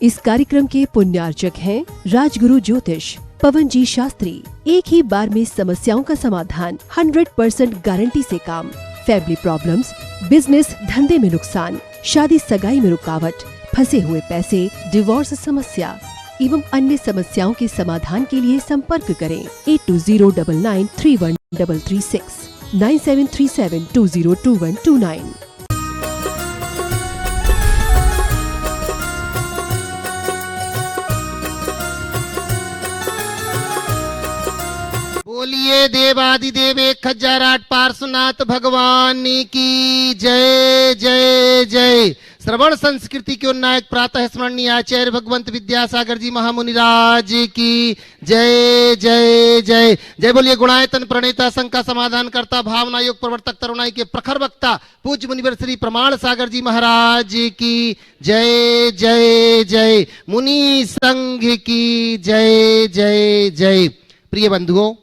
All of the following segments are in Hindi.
इस कार्यक्रम के पुण्यार्चक हैं राजगुरु ज्योतिष पवन जी शास्त्री। एक ही बार में समस्याओं का समाधान, 100% गारंटी से काम। फैमिली प्रॉब्लम्स, बिजनेस धंधे में नुकसान, शादी सगाई में रुकावट, फंसे हुए पैसे, डिवोर्स समस्या एवं अन्य समस्याओं के समाधान के लिए संपर्क करें 8209931336 9737202129। बोलिए देवादिदेव 1008 पार्श्वनाथ भगवान की जय जय जय। श्रवण संस्कृति के उन्नायक प्रातः स्मरणीय आचार्य भगवंत विद्यासागर जी महामुनिराज की जय जय जय जय। बोलिए गुणायतन प्रणेता, शंका समाधान करता, भावना योग प्रवर्तक, तरुणाई के प्रखर वक्ता पूज्य मुनिवर श्री प्रमाण सागर जी महाराज की जय जय जय। मुनि संघ की जय जय जय। प्रिय बंधुओं,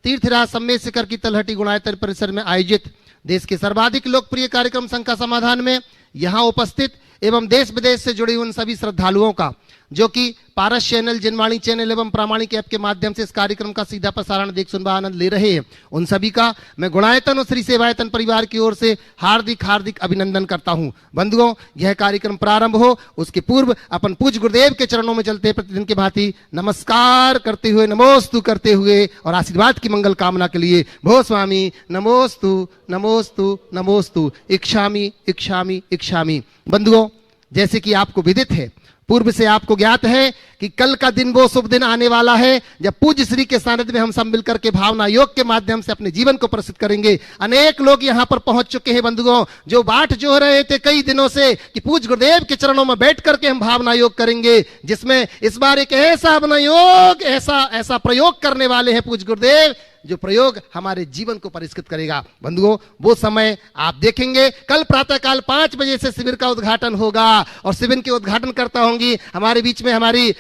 तीर्थराज सम्मेद शिखर की तलहटी गुणायतन परिसर में आयोजित देश के सर्वाधिक लोकप्रिय कार्यक्रम शंका समाधान में यहाँ उपस्थित एवं देश विदेश से जुड़े उन सभी श्रद्धालुओं का, जो कि पारस चैनल, जिनवाणी चैनल एवं प्रामाणिक ऐप के माध्यम से इस कार्यक्रम का सीधा प्रसारण देख सुन आनंद ले रहे हैं, उन सभी का मैं गुणायतन और श्री सेवायतन परिवार की ओर से हार्दिक हार्दिक अभिनंदन करता हूं। बंधुओं, यह कार्यक्रम प्रारंभ हो उसके पूर्व अपन पूज्य गुरुदेव के चरणों में चलते प्रतिदिन के भांति नमस्कार करते हुए, नमोस्तु करते हुए और आशीर्वाद की मंगल कामना के लिए भो स्वामी नमोस्तु नमोस्तु नमोस्तु, इक्षामि इक्षामि इक्षामि। बंधुओं, जैसे कि आपको विदित है, पूर्व से आपको ज्ञात है कि कल का दिन वो शुभ दिन आने वाला है जब पूज्य श्री के सानिध्य में हम सब मिलकर के भावना योग के माध्यम से अपने जीवन को प्रसिद्ध करेंगे। अनेक लोग यहाँ पर पहुंच चुके हैं बंधुओं, जो बाट जो रहे थे कई दिनों से कि पूज्य गुरुदेव के चरणों में बैठ करके हम भावना योग करेंगे, जिसमें इस बार एक ऐसा भावना योग, ऐसा प्रयोग करने वाले हैं पूज्य गुरुदेव, जो प्रयोग हमारे जीवन को परिष्कृत करेगा। बंधुओं, वो समय आप देखेंगे। कल प्रातःकाल 5 बजे से शिविर का उद्घाटन होगा और शिविर के उद्घाटन करता होंगी हमारे बीच में हमारी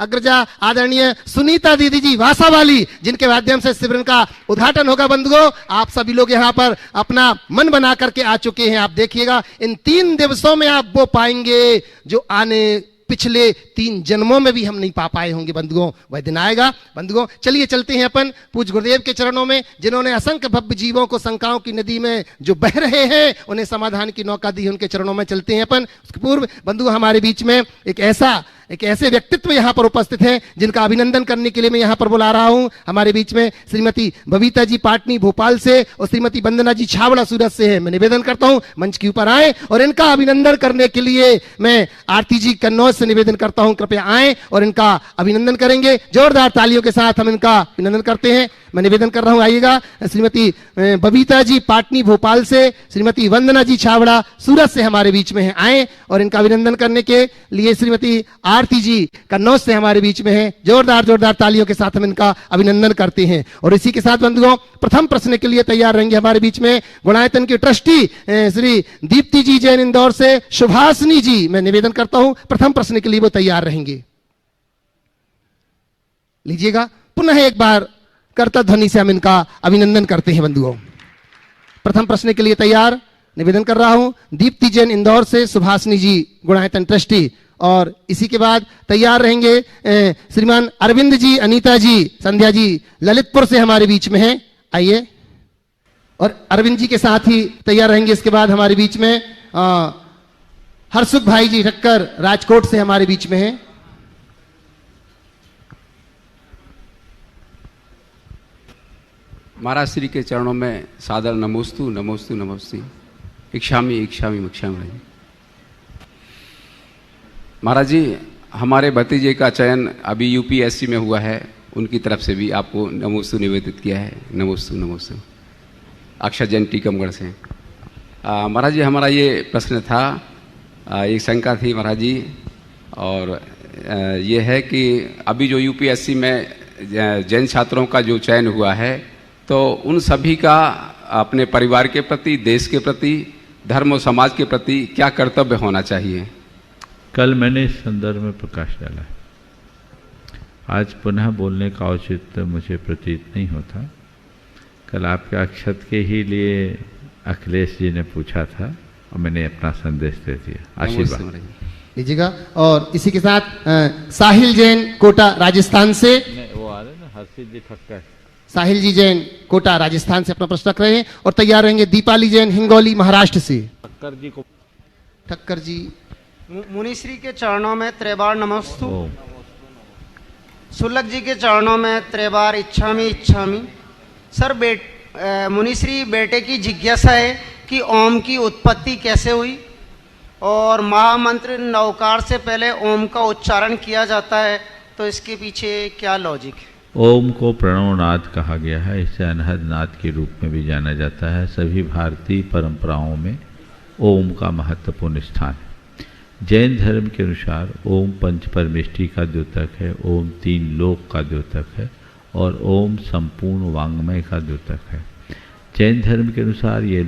अग्रजा आदरणीय सुनीता दीदी जी वासा वाली, जिनके माध्यम से शिविर का उद्घाटन होगा। बंधुओं, आप सभी लोग यहाँ पर अपना मन बना करके आ चुके हैं। आप देखिएगा, इन 3 दिवसों में आप वो पाएंगे जो आने पिछले 3 जन्मों में भी हम नहीं पा पाए होंगे। बंधुओं, वह दिन आएगा। बंधुओं, चलिए चलते हैं अपन पूज्य गुरुदेव के चरणों में, जिन्होंने असंख्य भव्य जीवों को शंकाओं की नदी में जो बह रहे हैं, उन्हें समाधान की नौका दी है। उनके चरणों में चलते हैं अपन। उसके पूर्व बंधुओं, हमारे बीच में एक ऐसे व्यक्तित्व यहाँ पर उपस्थित हैं जिनका अभिनंदन करने के लिए मैं यहाँ पर बुला रहा हूँ। हमारे बीच में श्रीमती बबीता जी पाटनी भोपाल से और श्रीमती वंदना जी छावड़ा सूरत से है। मैं निवेदन करता हूँ मंच के ऊपर आए और इनका अभिनंदन करने के लिए मैं आरती जी कन्नौज से निवेदन करता हूँ, कृपया आए और इनका अभिनंदन करेंगे। जोरदार तालियों के साथ हम इनका अभिनंदन करते हैं। मैं निवेदन कर रहा हूँ, आइएगा। श्रीमती बबीता जी पाटनी भोपाल से, श्रीमती वंदना जी छावड़ा सूरत से हमारे बीच में है, आए और इनका अभिनंदन करने के लिए श्रीमती आरती जी कन्नौज से हमारे बीच में है। जोरदार तालियों के साथ हम इनका अभिनंदन करते हैं। और इसी के साथ बंधुओं, प्रथम प्रश्न के लिए तैयार रहेंगे हमारे बीच में गुणायतन की ट्रस्टी श्री दीप्ति जी जैन इंदौर से सुभाषिनी जी। मैं निवेदन करता हूं, प्रथम प्रश्न के लिए वो तैयार रहेंगे। लीजिएगा, पुनः एक बार कर्ता ध्वनि से हम इनका अभिनंदन करते हैं। बंधुओं, प्रथम प्रश्न के लिए तैयार निवेदन कर रहा हूं दीप्ति जैन इंदौर से सुभाषिनी जी गुणायतन ट्रस्टी। और इसी के बाद तैयार रहेंगे श्रीमान अरविंद जी, अनीता जी, संध्या जी ललितपुर से हमारे बीच में हैं, आइए। और अरविंद जी के साथ ही तैयार रहेंगे इसके बाद हमारे बीच में हरसुख भाई जी ठक्कर राजकोट से हमारे बीच में हैं। महाराज श्री के चरणों में सादर नमोस्तु नमोस्तु नमोस्तु, इक्षामि इक्षामि इक्षामि। महाराज जी, हमारे भतीजे का चयन अभी यूपीएससी में हुआ है, उनकी तरफ से भी आपको नमोस्तु निवेदित किया है। नमोस्तु नमोस्तु। अक्षय जैन टीकमगढ़ से। महाराज जी, हमारा ये प्रश्न था, एक शंका थी महाराज जी, और ये है कि अभी जो यूपीएससी में जैन छात्रों का जो चयन हुआ है, तो उन सभी का अपने परिवार के प्रति, देश के प्रति, धर्म और समाज के प्रति क्या कर्तव्य होना चाहिए? कल मैंने इस संदर्भ में प्रकाश डाला है। आज पुनः बोलने का औचित्य मुझे प्रतीत नहीं होता। कल आपके अक्षत के ही लिए अखिलेश जी ने पूछा था और मैंने अपना संदेश दे दिया। आशीर्वाद। लीजिएगा। और इसी के साथ साहिल जैन कोटा राजस्थान से, वो आ रहे ना हर्षित जी ठक्कर। साहिल जी जैन कोटा राजस्थान से अपना प्रश्न रख रहे हैं। और तैयार रहेंगे दीपाली जैन हिंगोली महाराष्ट्र से। ठक्कर जी को, ठक्कर जी। मुनिश्री के चरणों में त्रिबार नमस्तु, सुलभ जी के चरणों में त्रिबार इच्छामि इच्छामि। सर मुनिश्री बेटे की जिज्ञासा है कि ओम की उत्पत्ति कैसे हुई, और महामंत्र नवकार से पहले ओम का उच्चारण किया जाता है, तो इसके पीछे क्या लॉजिक है? ओम को प्रणवनाद कहा गया है, इसे अनहद नाद के रूप में भी जाना जाता है। सभी भारतीय परंपराओं में ओम का महत्वपूर्ण स्थान है। जैन धर्म के अनुसार ओम पंच परमेष्टि का द्योतक है, ओम 3 लोक का द्योतक है और ओम संपूर्ण वांग्मय का द्योतक है। जैन धर्म के अनुसार ये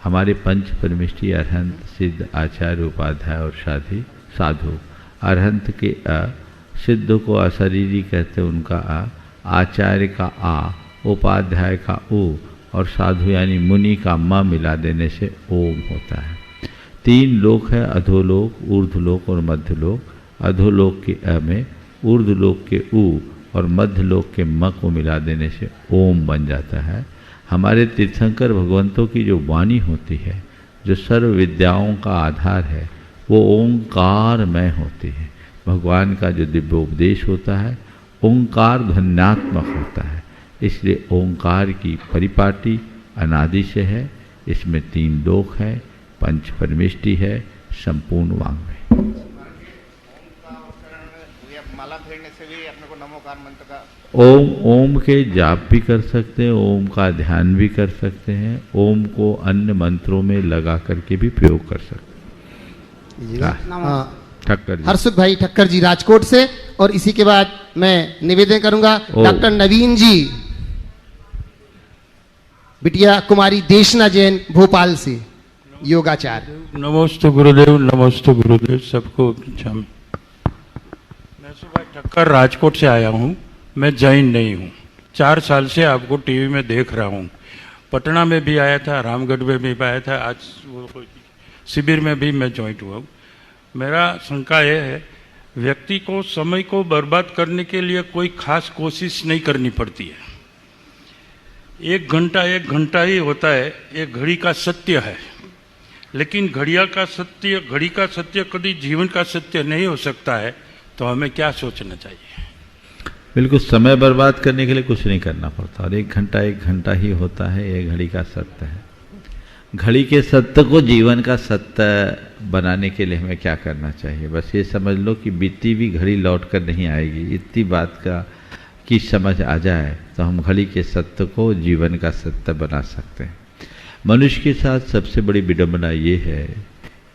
हमारे पंच परमेष्टि अरहंत, सिद्ध, आचार्य, उपाध्याय और साधु। अरहंत के अ, सिद्ध को अशरीरी कहते हैं, उनका आ, आचार्य का आ, उपाध्याय का उ और साधु यानी मुनि का म मिला देने से ओम होता है। 3 लोक है, अधोलोक, ऊर्ध्वलोक और मध्यलोक। अधोलोक के अ में, ऊर्ध्वलोक के उ और मध्यलोक के म को मिला देने से ओम बन जाता है। हमारे तीर्थंकर भगवंतों की जो वाणी होती है, जो सर्व विद्याओं का आधार है, वो ओंकारमय होती है। भगवान का जो दिव्योपदेश होता है ओंकार ध्वन्यात्मक होता है, इसलिए ओंकार की परिपाटी अनादि से है। इसमें 3 लोक है, पंच परमेष्टि है, संपूर्ण वांग्मय। माला फेरने से भी अपने को नमोकार मंत्र का ओम के जाप भी कर सकते हैं, ओम का ध्यान भी कर सकते हैं, ओम को अन्य मंत्रों में लगा करके भी प्रयोग कर सकते हैं। ठक्कर जी। हर्षुख भाई ठक्कर जी राजकोट से। और इसी के बाद मैं निवेदन करूंगा डॉक्टर नवीन जी बिटिया कुमारी देशना जैन भोपाल से, योगाचार्य। नमस्ते गुरुदेव, नमस्ते गुरुदेव सबको। मैं सुबह ठक्कर राजकोट से आया हूँ। मैं जैन नहीं हूँ। 4 साल से आपको टीवी में देख रहा हूँ। पटना में भी आया था, रामगढ़ में भी आया था, आज शिविर में भी मैं ज्वाइंट हुआ हूँ। मेरा शंका यह है, व्यक्ति को समय को बर्बाद करने के लिए कोई खास कोशिश नहीं करनी पड़ती है। 1 घंटा ही होता है, एक घड़ी का सत्य है। लेकिन घड़ी का सत्य कभी जीवन का सत्य नहीं हो सकता है। तो हमें क्या सोचना चाहिए? बिल्कुल, समय बर्बाद करने के लिए कुछ नहीं करना पड़ता और 1 घंटा ही होता है। ये घड़ी का सत्य है। घड़ी के सत्य को जीवन का सत्य बनाने के लिए हमें क्या करना चाहिए? बस ये समझ लो कि बीती भी घड़ी लौट कर नहीं आएगी। इतनी बात की समझ आ जाए तो हम घड़ी के सत्य को जीवन का सत्य बना सकते हैं। मनुष्य के साथ सबसे बड़ी विडंबना ये है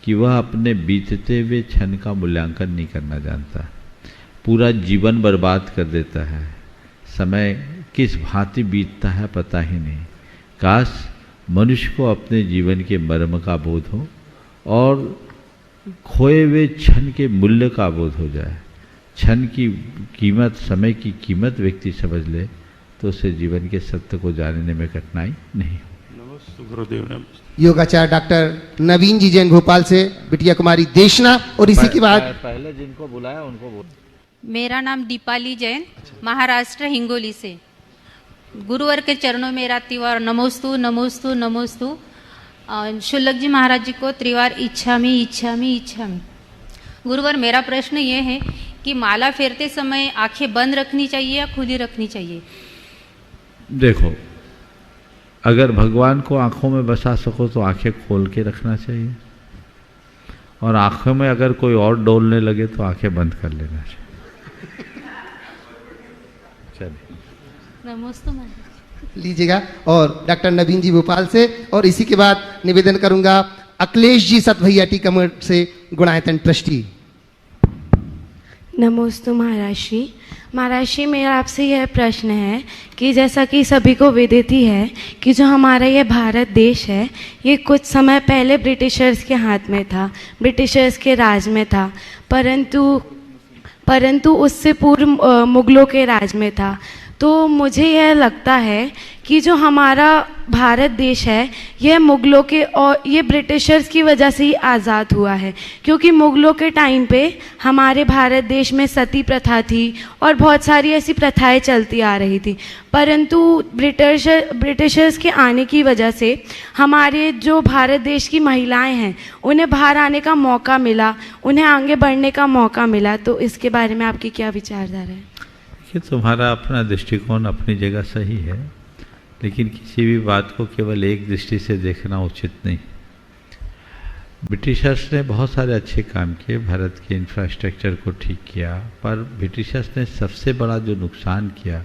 कि वह अपने बीतते हुए क्षण का मूल्यांकन नहीं करना जानता, पूरा जीवन बर्बाद कर देता है। समय किस भांति बीतता है पता ही नहीं। काश मनुष्य को अपने जीवन के मर्म का बोध हो और खोए हुए क्षण के मूल्य का बोध हो जाए। क्षण की कीमत, समय की कीमत व्यक्ति समझ ले तो उसे जीवन के सत्य को जानने में कठिनाई नहीं हो। नमस्ते गुरुदेव। योगाचार्य डॉक्टर नवीन जी जैन भोपाल से, बिटिया कुमारी देशना। और इसी के बाद पहले जिनको बुलाया उनको बोल। मेरा नाम दीपाली जैन, महाराष्ट्र हिंगोली से। गुरुवर के चरणों में मेरा त्रिवार नमोस्तु नमोस्तु नमोस्तु। शुल्लक जी महाराज जी को त्रिवार इच्छामि इच्छामि इच्छामि। गुरुवर, मेरा प्रश्न ये है कि माला फेरते समय आंखें बंद रखनी चाहिए या खुली रखनी चाहिए? देखो, अगर भगवान को आंखों में बसा सको तो आंखें खोल के रखना चाहिए, और आंखों में अगर कोई और डोलने लगे तो आंखें बंद कर लेना चाहिए। चलिए, नमोस्तु लीजिएगा। और डॉक्टर नवीन जी भोपाल से। और इसी के बाद निवेदन करूंगा अखिलेश जी सतभैया टीकमगढ़ से, गुणायतन ट्रस्टी। नमोस्तु महाराष्ट्री। महाराष्ट्री, मेरा आपसे यह प्रश्न है कि जैसा कि सभी को विदित ही है कि जो हमारा ये भारत देश है, ये कुछ समय पहले ब्रिटिशर्स के हाथ में था, ब्रिटिशर्स के राज में था, परंतु उससे पूर्व मुगलों के राज में था। तो मुझे यह लगता है कि जो हमारा भारत देश है यह मुग़लों के और ये ब्रिटिशर्स की वजह से ही आज़ाद हुआ है, क्योंकि मुग़लों के टाइम पे हमारे भारत देश में सती प्रथा थी और बहुत सारी ऐसी प्रथाएं चलती आ रही थी। परंतु ब्रिटिशर्स के आने की वजह से हमारे जो भारत देश की महिलाएं हैं उन्हें बाहर आने का मौका मिला, उन्हें आगे बढ़ने का मौका मिला। तो इसके बारे में आपकी क्या विचारधारा है? कि तुम्हारा अपना दृष्टिकोण अपनी जगह सही है, लेकिन किसी भी बात को केवल एक दृष्टि से देखना उचित नहीं। ब्रिटिशर्स ने बहुत सारे अच्छे काम किए, भारत के इंफ्रास्ट्रक्चर को ठीक किया, पर ब्रिटिशर्स ने सबसे बड़ा जो नुकसान किया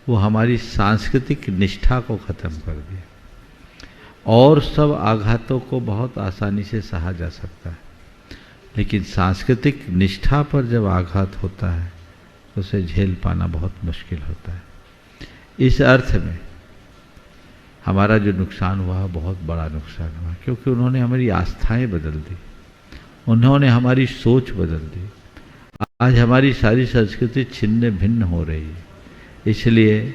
वो हमारी सांस्कृतिक निष्ठा को ख़त्म कर दिया। और सब आघातों को बहुत आसानी से सहा जा सकता है, लेकिन सांस्कृतिक निष्ठा पर जब आघात होता है तो उसे झेल पाना बहुत मुश्किल होता है। इस अर्थ में हमारा जो नुकसान हुआ बहुत बड़ा नुकसान हुआ, क्योंकि उन्होंने हमारी आस्थाएं बदल दी, उन्होंने हमारी सोच बदल दी। आज हमारी सारी संस्कृति छिन्न भिन्न हो रही है, इसलिए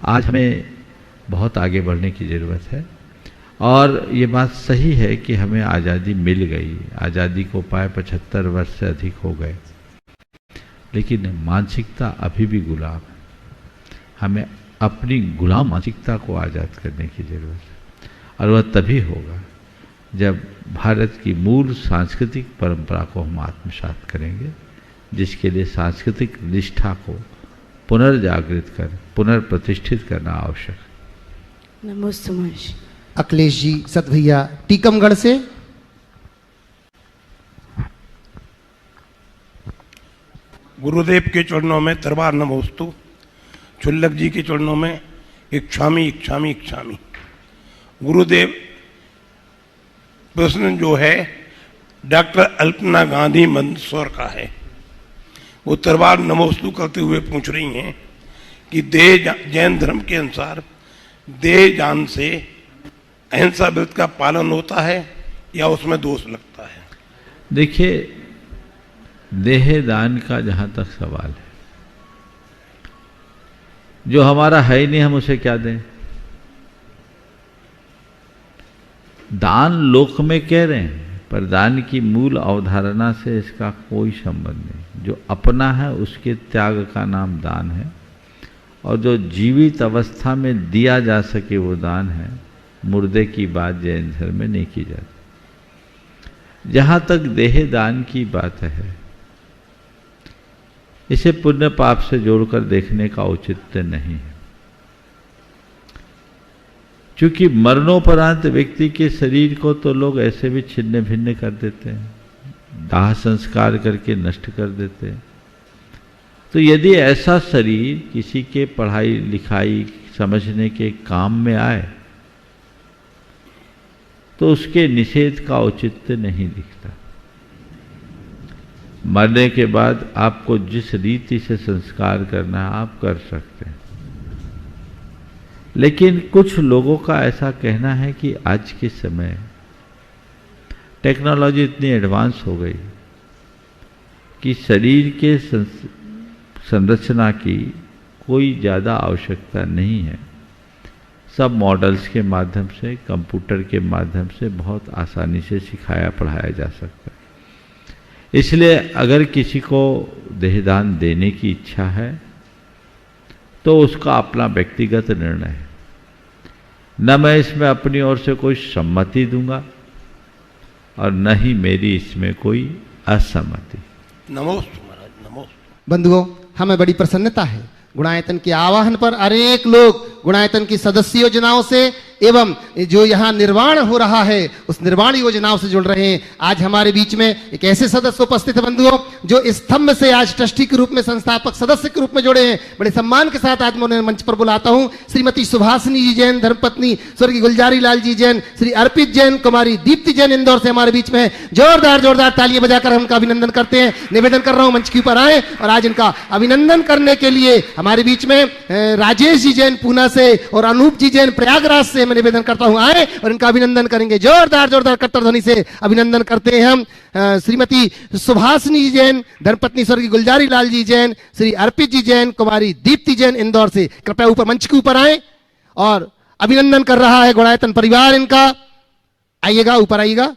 आज हमें बहुत आगे बढ़ने की ज़रूरत है। और ये बात सही है कि हमें आज़ादी मिल गई, आज़ादी को पाए 75 वर्ष से अधिक हो गए, लेकिन मानसिकता अभी भी गुलाम है। हमें अपनी गुलाम मानसिकता को आज़ाद करने की ज़रूरत है, और वह तभी होगा जब भारत की मूल सांस्कृतिक परंपरा को हम आत्मसात करेंगे, जिसके लिए सांस्कृतिक निष्ठा को पुनर्जागृत कर पुनर्प्रतिष्ठित करना आवश्यक है। नमस्ते महर्षि। अखिलेश जी सतभैया टीकमगढ़ से। गुरुदेव के चरणों में दरबार नमोस्तु, शुल्लक जी के चरणों में इच्छामी इच्छामी इच्छामी। गुरुदेव, प्रश्न जो है डॉक्टर अल्पना गांधी मंदसौर का है। वो दरबार नमोस्तु करते हुए पूछ रही हैं कि जैन धर्म के अनुसार देह जान से अहिंसा व्रत का पालन होता है या उसमें दोष लगता है? देखिए, देह दान का जहाँ तक सवाल है, जो हमारा है ही नहीं हम उसे क्या दें? दान लोक में कह रहे हैं, पर दान की मूल अवधारणा से इसका कोई संबंध नहीं। जो अपना है उसके त्याग का नाम दान है, और जो जीवित अवस्था में दिया जा सके वो दान है। मुर्दे की बात जैन धर्म में नहीं की जाती। जहाँ तक देह दान की बात है, इसे पुण्य पाप से जोड़कर देखने का औचित्य नहीं है, क्योंकि मरणोपरांत व्यक्ति के शरीर को तो लोग ऐसे भी छिन्न भिन्न कर देते हैं, दाह संस्कार करके नष्ट कर देते हैं। तो यदि ऐसा शरीर किसी के पढ़ाई लिखाई समझने के काम में आए तो उसके निषेध का औचित्य नहीं दिखता। मरने के बाद आपको जिस रीति से संस्कार करना है आप कर सकते हैं, लेकिन कुछ लोगों का ऐसा कहना है कि आज के समय टेक्नोलॉजी इतनी एडवांस हो गई कि शरीर के संरचना की कोई ज़्यादा आवश्यकता नहीं है। सब मॉडल्स के माध्यम से, कंप्यूटर के माध्यम से बहुत आसानी से सिखाया पढ़ाया जा सकता है। इसलिए अगर किसी को देहदान देने की इच्छा है तो उसका अपना व्यक्तिगत निर्णय है। न मैं इसमें अपनी ओर से कोई सम्मति दूंगा और न ही मेरी इसमें कोई असहमति। नमोस्तु महाराज, नमोस्तु। बंधुओं, हमें बड़ी प्रसन्नता है गुणायतन के आवाहन पर अनेक लोग गुणायतन की सदस्य योजनाओं से एवं जो यहाँ निर्माण हो रहा है उस निर्माण योजनाओं से जुड़ रहे हैं। आज हमारे बीच में एक ऐसे सदस्य उपस्थित है बंधुओं जो स्तंभ से आज ट्रस्टी के रूप में, संस्थापक सदस्य के रूप में जुड़े हैं। बड़े सम्मान के साथ आज मैं उन्हें मंच पर बुलाता हूं। श्रीमती सुभाषिनी जी जैन, धर्मपत्नी स्वर्गीय गुलजारी लाल जी जैन, श्री अर्पित जैन, कुमारी दीप्ति जैन इंदौर से हमारे बीच में। जोरदार तालियां बजाकर हम उनका अभिनंदन करते हैं। निवेदन कर रहा हूं मंच के ऊपर आए और आज इनका अभिनंदन करने के लिए हमारे बीच में राजेश जी जैन पूना से और अनूप जी जैन प्रयागराज से मैं निवेदन करता हूं आए और इनका अभिनंदन करेंगे। जोरदार जोरदार करताल ध्वनि से अभिनंदन करते हैं हम श्रीमती सुभाषिनी जैन, धर्मपत्नी स्वर्गीय गुलजारी लाल जी जैन, श्री अर्पित जी जैन, कुमारी दीप्ति जैन इंदौर से। कृपया ऊपर मंच के ऊपर आए और अभिनंदन कर रहा है गुणायतन परिवार इनका। आइएगा, ऊपर आइएगा।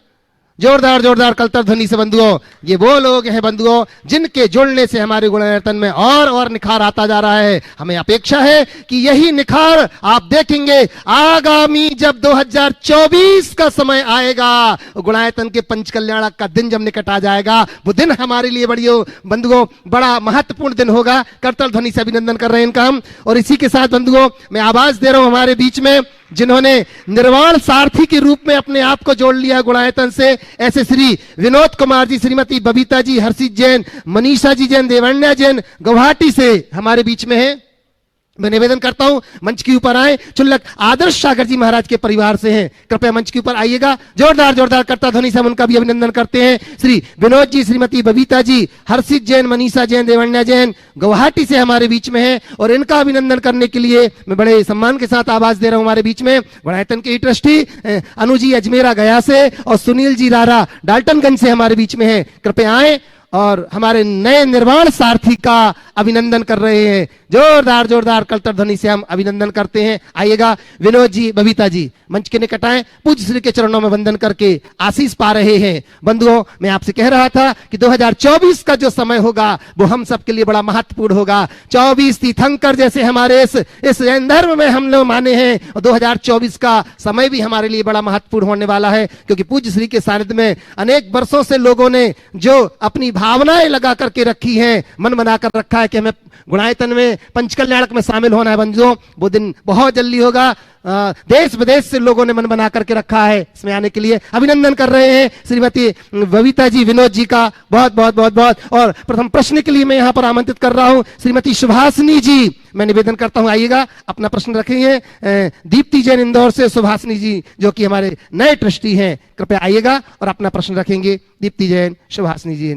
जोरदार जोरदार करताल ध्वनि से बंधुओं, ये वो लोग हैं बंधुओं जिनके जुड़ने से हमारे गुणायतन में और निखार आता जा रहा है। हमें अपेक्षा है कि यही निखार आप देखेंगे आगामी जब 2024 का समय आएगा, गुणायतन के पंच कल्याणक का दिन जब निकट आ जाएगा, वो दिन हमारे लिए बंधुओं बड़ा महत्वपूर्ण दिन होगा। करताल ध्वनि से अभिनंदन कर रहे हैं इनका हम। और इसी के साथ बंधुओं मैं आवाज दे रहा हूं हमारे बीच में जिन्होंने निर्वाण सारथी के रूप में अपने आप को जोड़ लिया गुणायतन से, ऐसे श्री विनोद कुमार जी, श्रीमती बबीता जी, हर्षित जैन, मनीषा जी जैन, देवण्या जैन गुवाहाटी से हमारे बीच में है। मैं निवेदन करता हूं मंच के ऊपर आए। चुल्लक आदर्श सागर जी महाराज के परिवार से हैं, कृपया मंच के ऊपर आइएगा। जोरदार जोरदार करताल ध्वनि से हम उनका भी अभिनंदन करते हैं। श्री विनोद जी, श्रीमती बबीता जी, हर्षित जैन, मनीषा जैन, देवण्या जैन गुवाहाटी से हमारे बीच में है। और इनका अभिनंदन करने के लिए मैं बड़े सम्मान के साथ आवाज दे रहा हूं हमारे बीच में गुणायतन के ट्रस्टी अनुजी अजमेरा गया से और सुनील जी रारा डाल्टनगंज से हमारे बीच में है। कृपया आए और हमारे नए निर्वाण सारथी का अभिनंदन कर रहे हैं। जोरदार जोरदार करताल ध्वनि से हम अभिनंदन करते हैं। आइएगा विनोद जी, बबीता जी मंच के निकट आए, पूज्य श्री के चरणों में वंदन करके आशीष पा रहे हैं। बंधुओं मैं आपसे कह रहा था कि 2024 का जो समय होगा वो हम सबके लिए बड़ा महत्वपूर्ण होगा। 24 तीर्थंकर जैसे हमारे इस जैन धर्म में हम लोग माने हैं, और 2024 का समय भी हमारे लिए बड़ा महत्वपूर्ण होने वाला है, क्योंकि पूज्य श्री के सानिध्य में अनेक वर्षों से लोगों ने जो अपनी भावनाएं लगा करके रखी हैं, मन बनाकर रखा है कि हमें गुणायतन में पंच कल्याणक में शामिल होना है बंधुओं, वो दिन बहुत जल्दी होगा। देश विदेश से लोगों ने मन बना करके रखा है इसमें आने के लिए। अभिनंदन कर रहे हैं श्रीमती बबीता जी, विनोद जी का बहुत बहुत बहुत बहुत। और प्रथम प्रश्न के लिए मैं यहाँ पर आमंत्रित कर रहा हूँ श्रीमती सुभाषिनी जी, मैं निवेदन करता हूँ आइएगा, अपना प्रश्न रखेंगे। दीप्ति जैन इंदौर से सुभाषिनी जी जो कि हमारे नए ट्रस्टी हैं, कृपया आइएगा और अपना प्रश्न रखेंगे। दीप्ति जैन, सुभाषिनी जी।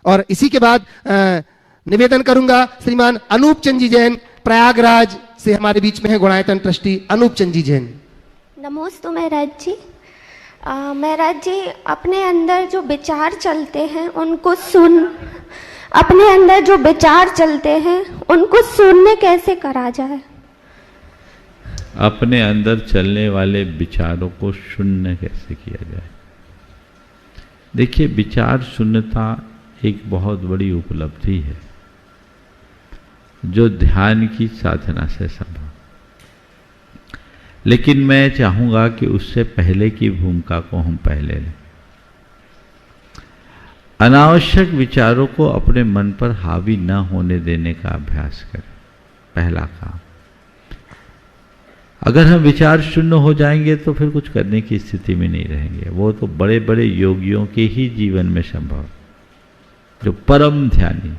और इसी के बाद निवेदन करूंगा श्रीमान अनूप चंद जी जैन, प्रयागराज से हमारे बीच में है गुणायतन ट्रस्टी अनूप चंद जी जैन। नमोस्तु महराज जी। महराज जी, अपने अंदर जो विचार चलते हैं उनको अपने अंदर जो विचार चलते हैं उनको सुनने कैसे करा जाए? अपने अंदर चलने वाले विचारों को शून्य कैसे किया जाए? देखिए, विचार शून्यता एक बहुत बड़ी उपलब्धि है जो ध्यान की साधना से संभव। लेकिन मैं चाहूंगा कि उससे पहले की भूमिका को हम पहले लें। अनावश्यक विचारों को अपने मन पर हावी न होने देने का अभ्यास करें, पहला काम। अगर हम विचार शून्य हो जाएंगे तो फिर कुछ करने की स्थिति में नहीं रहेंगे। वो तो बड़े बड़े योगियों के ही जीवन में संभव, जो परम ध्यानी।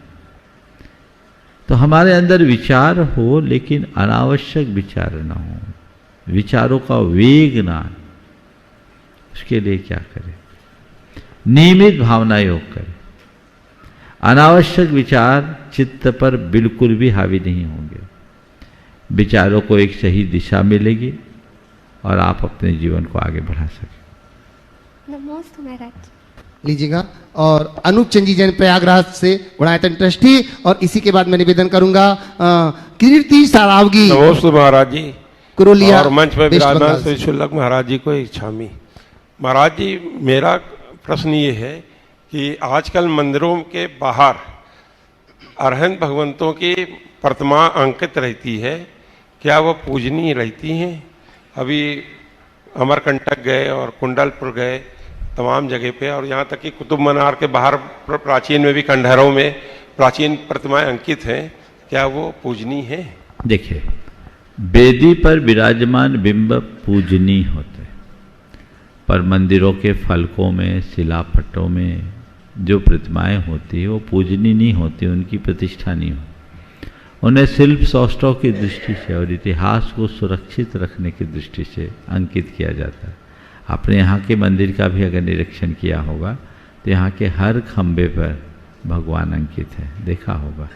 तो हमारे अंदर विचार हो लेकिन अनावश्यक विचार ना हो, विचारों का वेग ना। उसके लिए क्या करें? नियमित भावना योग करें। अनावश्यक विचार चित्त पर बिल्कुल भी हावी नहीं होंगे। विचारों को एक सही दिशा मिलेगी और आप अपने जीवन को आगे बढ़ा सकें। नमोस्तु महाराज। लीजिएगा। और अनूप चंद जी जैन प्रयागराज से गुणायतन ट्रस्टी। और इसी के बाद मैं निवेदन करूंगा कीर्ति सारावगी। नमोस्तु महाराज जी। कुरुलिया और मंच में विराजमान श्री शुल्लक महाराज जी को इच्छामी। महाराज जी, मेरा प्रश्न ये है कि आजकल मंदिरों के बाहर अरहंत भगवंतों की प्रतिमा अंकित रहती है, क्या वो पूजनीय रहती हैं? अभी अमरकंटक गए और कुंडलपुर गए, तमाम जगह पे, और यहाँ तक कि कुतुब मीनार के बाहर प्राचीन में भी खंडहरों में प्राचीन प्रतिमाएं अंकित हैं, क्या वो पूजनीय है? देखिए, वेदी पर विराजमान बिंब पूजनीय होते हैं, पर मंदिरों के फलकों में, शिलापट्टों में जो प्रतिमाएं होती है वो पूजनीय नहीं होती, उनकी प्रतिष्ठा नहीं होती। उन्हें शिल्प सौष्ठव की दृष्टि से और इतिहास को सुरक्षित रखने की दृष्टि से अंकित किया जाता है। आपने यहाँ के मंदिर का भी अगर निरीक्षण किया होगा तो यहाँ के हर खंबे पर भगवान अंकित है, देखा होगा।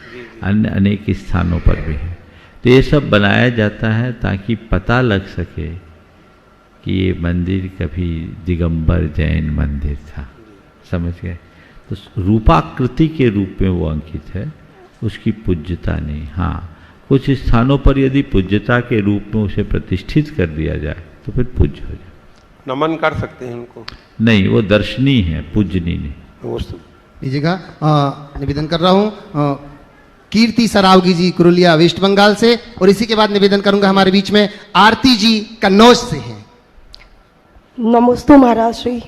अन्य अनेक स्थानों पर भी है। तो ये सब बनाया जाता है ताकि पता लग सके कि ये मंदिर कभी दिगंबर जैन मंदिर था। समझ गए? तो रूपाकृति के रूप में वो अंकित है, उसकी पूज्यता नहीं। हाँ, कुछ स्थानों पर यदि पूज्यता के रूप में उसे प्रतिष्ठित कर दिया जाए तो फिर पूज्य हो जाए। नमन कर सकते हैं उनको? नहीं, वो दर्शनीय है, पूजनीय नहीं। लीजिएगा, निवेदन कर रहा हूँ कीर्ति सरावगी जी कुरुलिया वेस्ट बंगाल से, और इसी के बाद निवेदन करूंगा हमारे बीच में आरती जी कन्नौज से हैं। नमस्ते महाराज श्री।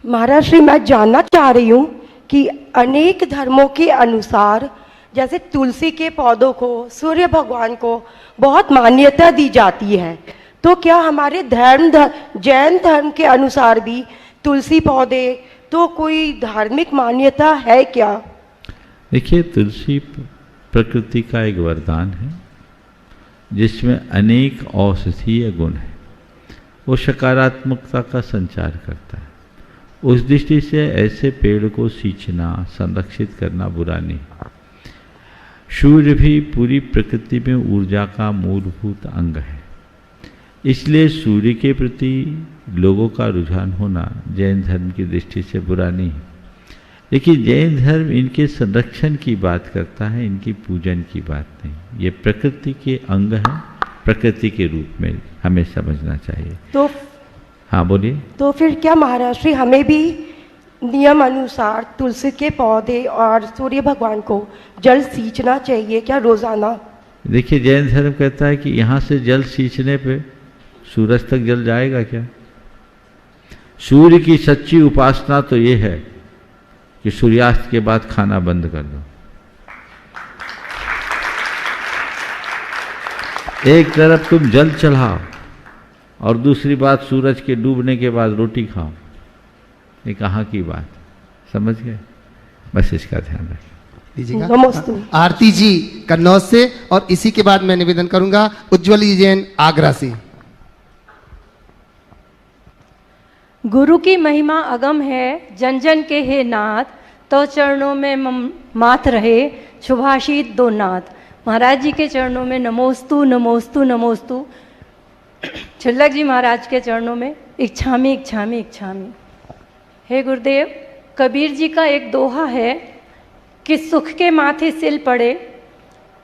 महाराज श्री, मैं जानना चाह रही हूँ कि अनेक धर्मों के अनुसार जैसे तुलसी के पौधों को, सूर्य भगवान को बहुत मान्यता दी जाती है, तो क्या हमारे जैन धर्म के अनुसार भी तुलसी पौधे तो कोई धार्मिक मान्यता है क्या? देखिए, तुलसी प्रकृति का एक वरदान है जिसमें अनेक औषधीय गुण है। वो सकारात्मकता का संचार करता है। उस दृष्टि से ऐसे पेड़ को सींचना, संरक्षित करना बुरा नहीं। सूर्य भी पूरी प्रकृति में ऊर्जा का मूलभूत अंग है, इसलिए सूर्य के प्रति लोगों का रुझान होना जैन धर्म की दृष्टि से बुरा नहीं है। लेकिन जैन धर्म इनके संरक्षण की बात करता है, इनकी पूजन की बात नहीं। ये प्रकृति के अंग हैं, प्रकृति के रूप में हमें समझना चाहिए। तो हाँ बोलिए। तो फिर क्या महाराज श्री हमें भी नियम अनुसार तुलसी के पौधे और सूर्य भगवान को जल सींचना चाहिए क्या रोजाना? देखिए, जैन धर्म कहता है कि यहाँ से जल सींचने पे सूरज तक जल जाएगा क्या? सूर्य की सच्ची उपासना तो ये है कि सूर्यास्त के बाद खाना बंद कर दो। एक तरफ तुम जल चढ़ाओ और दूसरी बात सूरज के डूबने के बाद रोटी खाओ। ये कहाँ की बात? समझ गए? बस इसका ध्यान रखें। लीजिएगा, आरती जी कन्नौज से, और इसी के बाद मैं निवेदन करूंगा उज्ज्वली जैन आगरा से। गुरु की महिमा अगम है, जन जन के हे नाथ, तो चरणों में मात रहे, शुभाशीत दो नाथ। महाराज जी के चरणों में नमोस्तु नमोस्तु नमोस्तु। छल्लक जी महाराज के चरणों में इच्छामी इच्छामी इच्छामी। हे गुरुदेव, कबीर जी का एक दोहा है कि सुख के माथे सिल पड़े,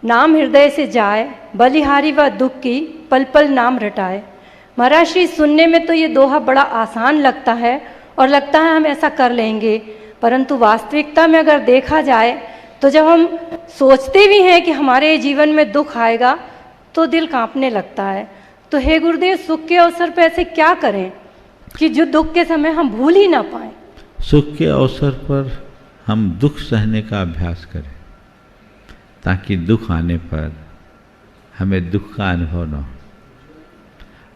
नाम हृदय से जाए, बलिहारी व दुख की पल पल नाम रटाए। महाराज श्री, सुनने में तो ये दोहा बड़ा आसान लगता है और लगता है हम ऐसा कर लेंगे, परंतु वास्तविकता में अगर देखा जाए तो जब हम सोचते भी हैं कि हमारे जीवन में दुख आएगा तो दिल कांपने लगता है। तो हे गुरुदेव, सुख के अवसर पर ऐसे क्या करें कि जो दुख के समय हम भूल ही ना पाए? सुख के अवसर पर हम दुख सहने का अभ्यास करें ताकि दुख आने पर हमें दुख का अनुभव न हो।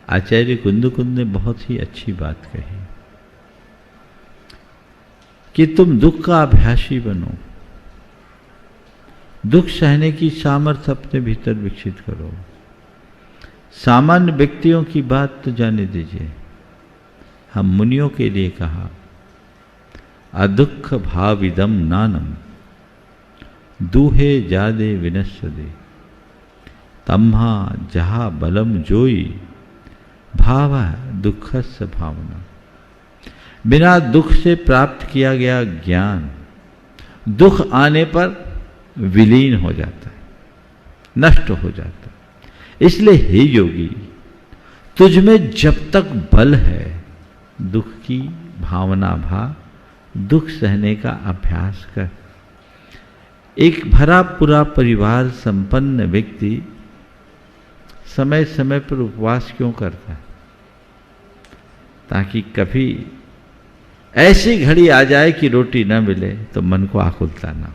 आचार्य कुंद ने बहुत ही अच्छी बात कही कि तुम दुख का अभ्यासी बनो, दुख सहने की सामर्थ्य अपने भीतर विकसित करो। सामान्य व्यक्तियों की बात तो जाने दीजिए, हम मुनियों के लिए कहा अदुख भाविदम नानम दूहे जादे विनश्यदे तम्हा जहा बलम जोई भाव दुखस्य भावना। बिना दुख से प्राप्त किया गया ज्ञान दुख आने पर विलीन हो जाता है, नष्ट हो जाता है। इसलिए हे योगी, तुझ में जब तक बल है दुख की भावना भाव, दुख सहने का अभ्यास कर। एक भरा पूरा परिवार संपन्न व्यक्ति समय समय पर उपवास क्यों करता है? ताकि कभी ऐसी घड़ी आ जाए कि रोटी न मिले तो मन को आकुलता ना हो।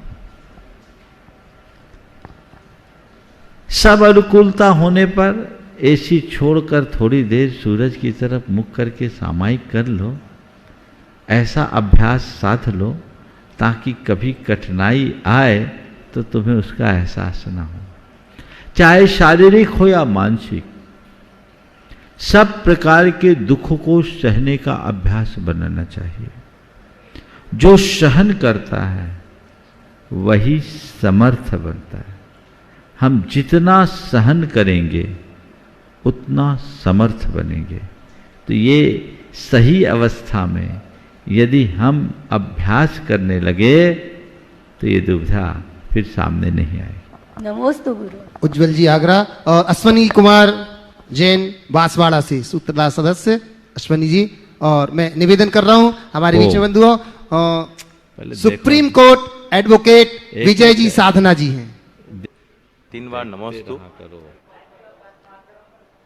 सब अनुकूलता होने पर एसी छोड़कर थोड़ी देर सूरज की तरफ मुख करके सामायिक कर लो। ऐसा अभ्यास साध लो ताकि कभी कठिनाई आए तो तुम्हें उसका एहसास ना हो, चाहे शारीरिक हो या मानसिक। सब प्रकार के दुखों को सहने का अभ्यास बनाना चाहिए। जो सहन करता है वही समर्थ बनता है। हम जितना सहन करेंगे उतना समर्थ बनेंगे। तो ये सही अवस्था में यदि हम अभ्यास करने लगे तो ये दुविधा फिर सामने नहीं आएगी। नमोस्तु गुरु। उज्जवल जी आगरा और अश्वनी कुमार जैन बांसवाड़ा से सूत्रधार सदस्य अश्वनी जी। और मैं निवेदन कर रहा हूं हमारे नीचे बंधुओं, supreme court advocate Vijay ji साधना जी हैं। 3 बार नमोस्तु।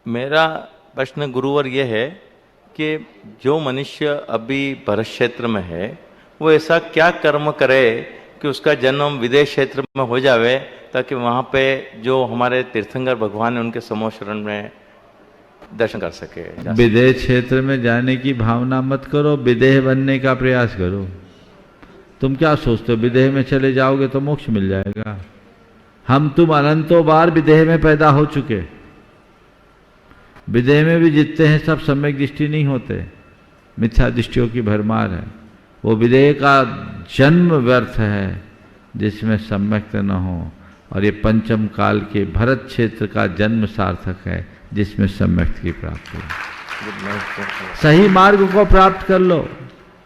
मेरा प्रश्न गुरुवर यह है कि जो मनुष्य अभी भरत क्षेत्र में है वो ऐसा क्या कर्म करे कि उसका जन्म विदेश क्षेत्र में हो जावे, ताकि वहाँ पे जो हमारे तीर्थंकर भगवान है उनके समूह शरण में दर्शन कर सके। विदेश क्षेत्र में जाने की भावना मत करो, विदेह बनने का प्रयास करो। तुम क्या सोचते हो विदेह में चले जाओगे तो मोक्ष मिल जाएगा? हम तुम अनंतों बार विदेह में पैदा हो चुके। विदेह में भी जितते हैं सब सम्यक दृष्टि नहीं होते, मिथ्या दृष्टियों की भरमार है। वो विदेह का जन्म व्यर्थ है जिसमें सम्यक न हो, और ये पंचम काल के भरत क्षेत्र का जन्म सार्थक है जिसमें सम्यक की प्राप्ति है। सही मार्ग को प्राप्त कर लो,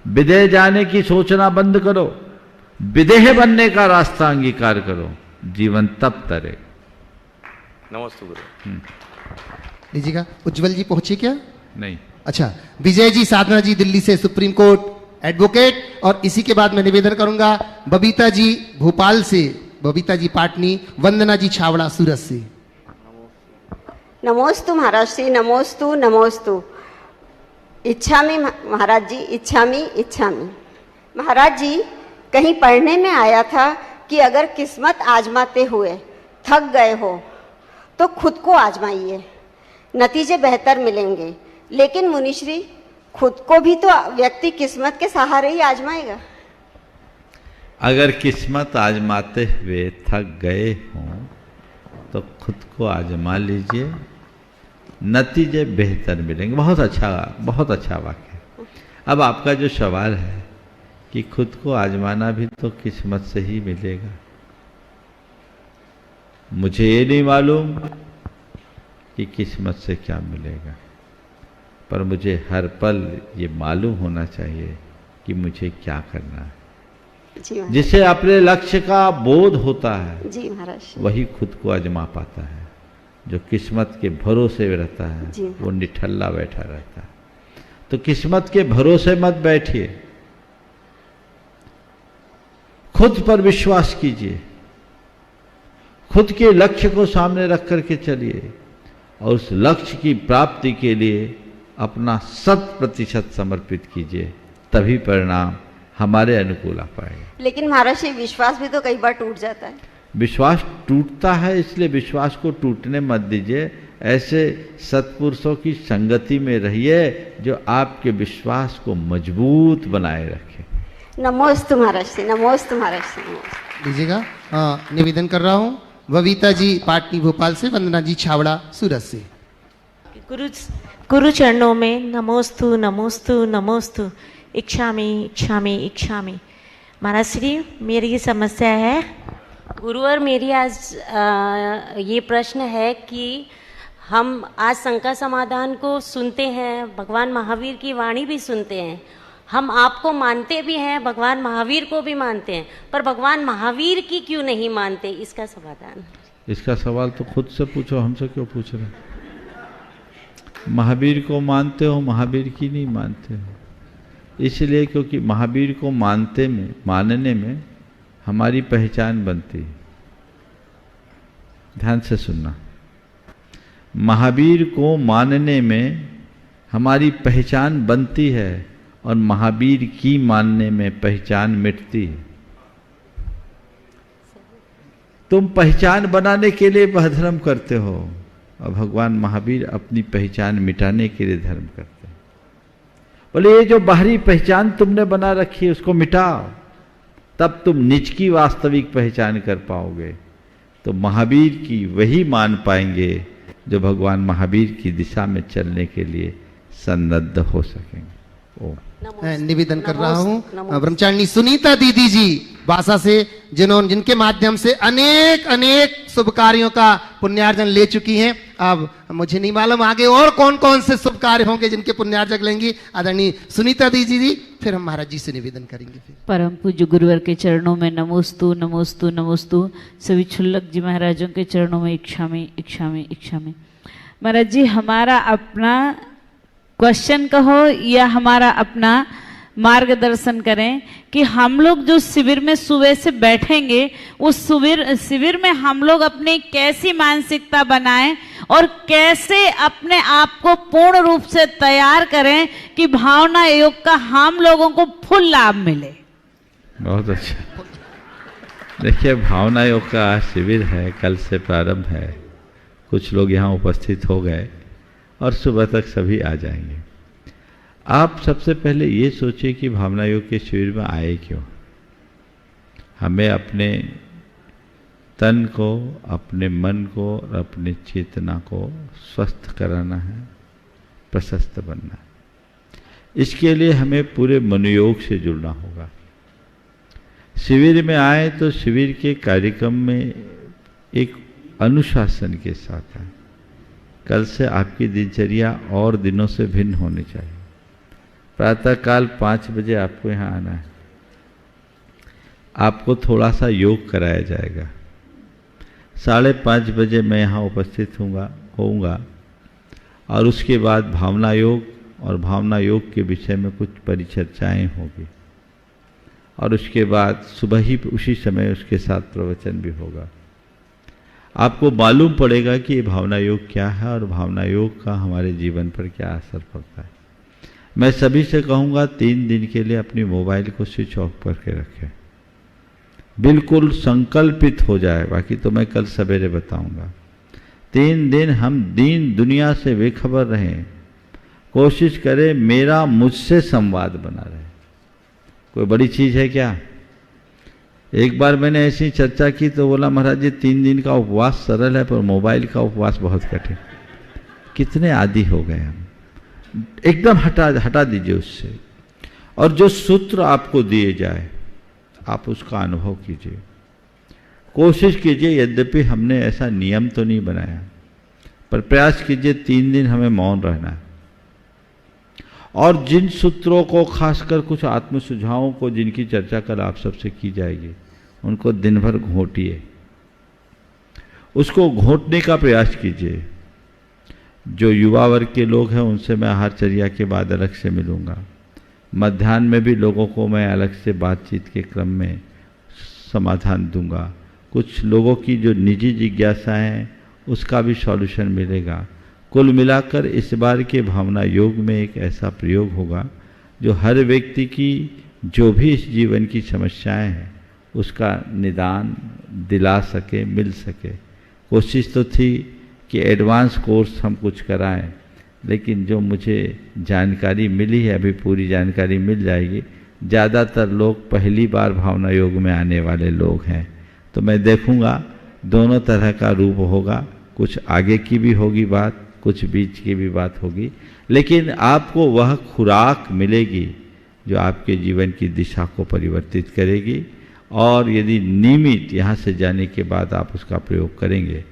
विदेह जाने की सोचना बंद करो, विदेह बनने का रास्ता अंगीकार करो, जीवन तब तरे। नमस्ते गुरु। लीजिएगा। उज्जवल जी पहुंचे क्या? नहीं। अच्छा, विजय जी साधना जी दिल्ली से सुप्रीम कोर्ट एडवोकेट। और इसी के बाद मैं निवेदन करूंगा बबीता जी भोपाल से, बबीता जी पाटनी, वंदना जी छावड़ा सूरत से। नमोस्तु महाराज श्री। नमोस्तु नमोस्तु। इच्छामि महाराज जी, इच्छामि इच्छामि। महाराज जी कहीं पढ़ने में आया था कि अगर किस्मत आजमाते हुए थक गए हो तो खुद को आजमाइए, नतीजे बेहतर मिलेंगे। लेकिन मुनिश्री खुद को भी तो व्यक्ति किस्मत के सहारे ही आजमाएगा। अगर किस्मत आजमाते हुए थक गए हों तो खुद को आजमा लीजिए, नतीजे बेहतर मिलेंगे। बहुत अच्छा वाक्य है। अब आपका जो सवाल है कि खुद को आजमाना भी तो किस्मत से ही मिलेगा। मुझे ये नहीं मालूम कि किस्मत से क्या मिलेगा, पर मुझे हर पल ये मालूम होना चाहिए कि मुझे क्या करना है। जिसे अपने लक्ष्य का बोध होता है जी महाराज, वही खुद को आजमा पाता है। जो किस्मत के भरोसे में रहता है वो निठल्ला बैठा रहता है। तो किस्मत के भरोसे मत बैठिए, खुद पर विश्वास कीजिए, खुद के लक्ष्य को सामने रख करके चलिए और उस लक्ष्य की प्राप्ति के लिए अपना 100% समर्पित कीजिए, तभी परिणाम हमारे अनुकूल आ पाएगा। लेकिन महाराज ये विश्वास भी तो कई बार टूट जाता है। विश्वास टूटता है, इसलिए विश्वास को टूटने मत दीजिए। ऐसे सत्पुरुषों की संगति में रहिए जो आपके विश्वास को मजबूत बनाए रखे। नमोस्तु महाराज से, नमोस्तु महाराज से। लीजिएगा। निवेदन कर रहा हूँ बबीता जी पाटनी भोपाल से, वंदना जी छावड़ा सूरत से। गुरु चरणों में नमोस्तु नमोस्तु नमोस्तु। इच्छामि इच्छामि इच्छामि। महाराज श्री, मेरी ये समस्या है गुरुवर, मेरी आज ये प्रश्न है कि हम आज शंका समाधान को सुनते हैं, भगवान महावीर की वाणी भी सुनते हैं, हम आपको मानते भी हैं, भगवान महावीर को भी मानते हैं, पर भगवान महावीर की क्यों नहीं मानते? इसका समाधान। इसका सवाल तो खुद से पूछो, हमसे क्यों पूछ रहे? महावीर को मानते हो, महावीर की नहीं मानते हो। इसलिए क्योंकि महावीर को मानने में हमारी पहचान बनती है। ध्यान से सुनना, महावीर को मानने में हमारी पहचान बनती है और महावीर की मानने में पहचान मिटती है। तुम पहचान बनाने के लिए वह धर्म करते हो और भगवान महावीर अपनी पहचान मिटाने के लिए धर्म करते हैं। बोले ये जो बाहरी पहचान तुमने बना रखी है उसको मिटाओ, तब तुम निज की वास्तविक पहचान कर पाओगे। तो महावीर की वही मान पाएंगे जो भगवान महावीर की दिशा में चलने के लिए सन्नद्ध हो सकेंगे। ओम। निवेदन कर रहा हूँ ब्रह्मचारिणी सुनीता दीदी जी बासा से, जिनके माध्यम से अनेक अनेक शुभ कार्यों का पुण्यार्जन ले चुकी हैं। अब मुझे नहीं मालूम आगे और कौन कौन से शुभ कार्य होंगे जिनके पुण्यार्जन लेंगी आदरणीय सुनीता दीदी जी, फिर हम महाराज जी से निवेदन करेंगे। फिर परम पूज्य गुरुवर के चरणों में नमोस्तु नमोस्तु नमोस्तु। सभी क्षुल्लक जी महाराजों के चरणों में इच्छामि इच्छामि इच्छामि। महाराज जी, हमारा अपना क्वेश्चन कहो या हमारा अपना मार्गदर्शन करें कि हम लोग जो शिविर में सुबह से बैठेंगे उस शिविर में हम लोग अपनी कैसी मानसिकता बनाएं और कैसे अपने आप को पूर्ण रूप से तैयार करें कि भावना योग का हम लोगों को फुल लाभ मिले। बहुत अच्छा। देखिए, भावना योग का शिविर है, कल से प्रारंभ है। कुछ लोग यहाँ उपस्थित हो गए और सुबह तक सभी आ जाएंगे। आप सबसे पहले ये सोचिए कि भावना योग के शिविर में आए क्यों। हमें अपने तन को, अपने मन को और अपनी चेतना को स्वस्थ कराना है, प्रशस्त बनना है। इसके लिए हमें पूरे मनोयोग से जुड़ना होगा। शिविर में आए तो शिविर के कार्यक्रम में एक अनुशासन के साथ आए। कल से आपकी दिनचर्या और दिनों से भिन्न होनी चाहिए। प्रातःकाल 5 बजे आपको यहाँ आना है। आपको थोड़ा सा योग कराया जाएगा। 5:30 बजे मैं यहाँ उपस्थित होऊंगा और उसके बाद भावना योग और भावना योग के विषय में कुछ परिचर्चाएँ होगी और उसके बाद सुबह ही उसी समय उसके साथ प्रवचन भी होगा। आपको मालूम पड़ेगा कि ये भावना योग क्या है और भावना योग का हमारे जीवन पर क्या असर पड़ता है। मैं सभी से कहूँगा 3 दिन के लिए अपनी मोबाइल को स्विच ऑफ करके रखें, बिल्कुल संकल्पित हो जाए। बाकी तो मैं कल सवेरे बताऊँगा। 3 दिन हम दीन दुनिया से बेखबर रहें, कोशिश करें मेरा मुझसे संवाद बना रहे। कोई बड़ी चीज़ है क्या? एक बार मैंने ऐसी चर्चा की तो बोला, महाराज जी 3 दिन का उपवास सरल है पर मोबाइल का उपवास बहुत कठिन। कितने आदी हो गए हम। एकदम हटा दीजिए उससे, और जो सूत्र आपको दिए जाए आप उसका अनुभव कीजिए। कोशिश कीजिए, यद्यपि हमने ऐसा नियम तो नहीं बनाया, पर प्रयास कीजिए 3 दिन हमें मौन रहना है। और जिन सूत्रों को, खासकर कुछ आत्म सुझावों को जिनकी चर्चा कल आप सबसे की जाएगी, उनको दिन भर घोटिए, उसको घोटने का प्रयास कीजिए। जो युवा वर्ग के लोग हैं उनसे मैं आहारचर्या के बाद अलग से मिलूंगा। मध्याह्न में भी लोगों को मैं अलग से बातचीत के क्रम में समाधान दूंगा। कुछ लोगों की जो निजी जिज्ञासाएं हैं उसका भी सॉल्यूशन मिलेगा। कुल मिलाकर इस बार के भावना योग में एक ऐसा प्रयोग होगा जो हर व्यक्ति की जो भी इस जीवन की समस्याएं हैं उसका निदान दिला सके, मिल सके। कोशिश तो थी कि एडवांस कोर्स हम कुछ कराएं, लेकिन जो मुझे जानकारी मिली है, अभी पूरी जानकारी मिल जाएगी, ज़्यादातर लोग पहली बार भावना योग में आने वाले लोग हैं। तो मैं देखूंगा दोनों तरह का रूप होगा। कुछ आगे की भी होगी बात, कुछ बीच की भी बात होगी, लेकिन आपको वह खुराक मिलेगी जो आपके जीवन की दिशा को परिवर्तित करेगी। और यदि नियमित यहाँ से जाने के बाद आप उसका प्रयोग करेंगे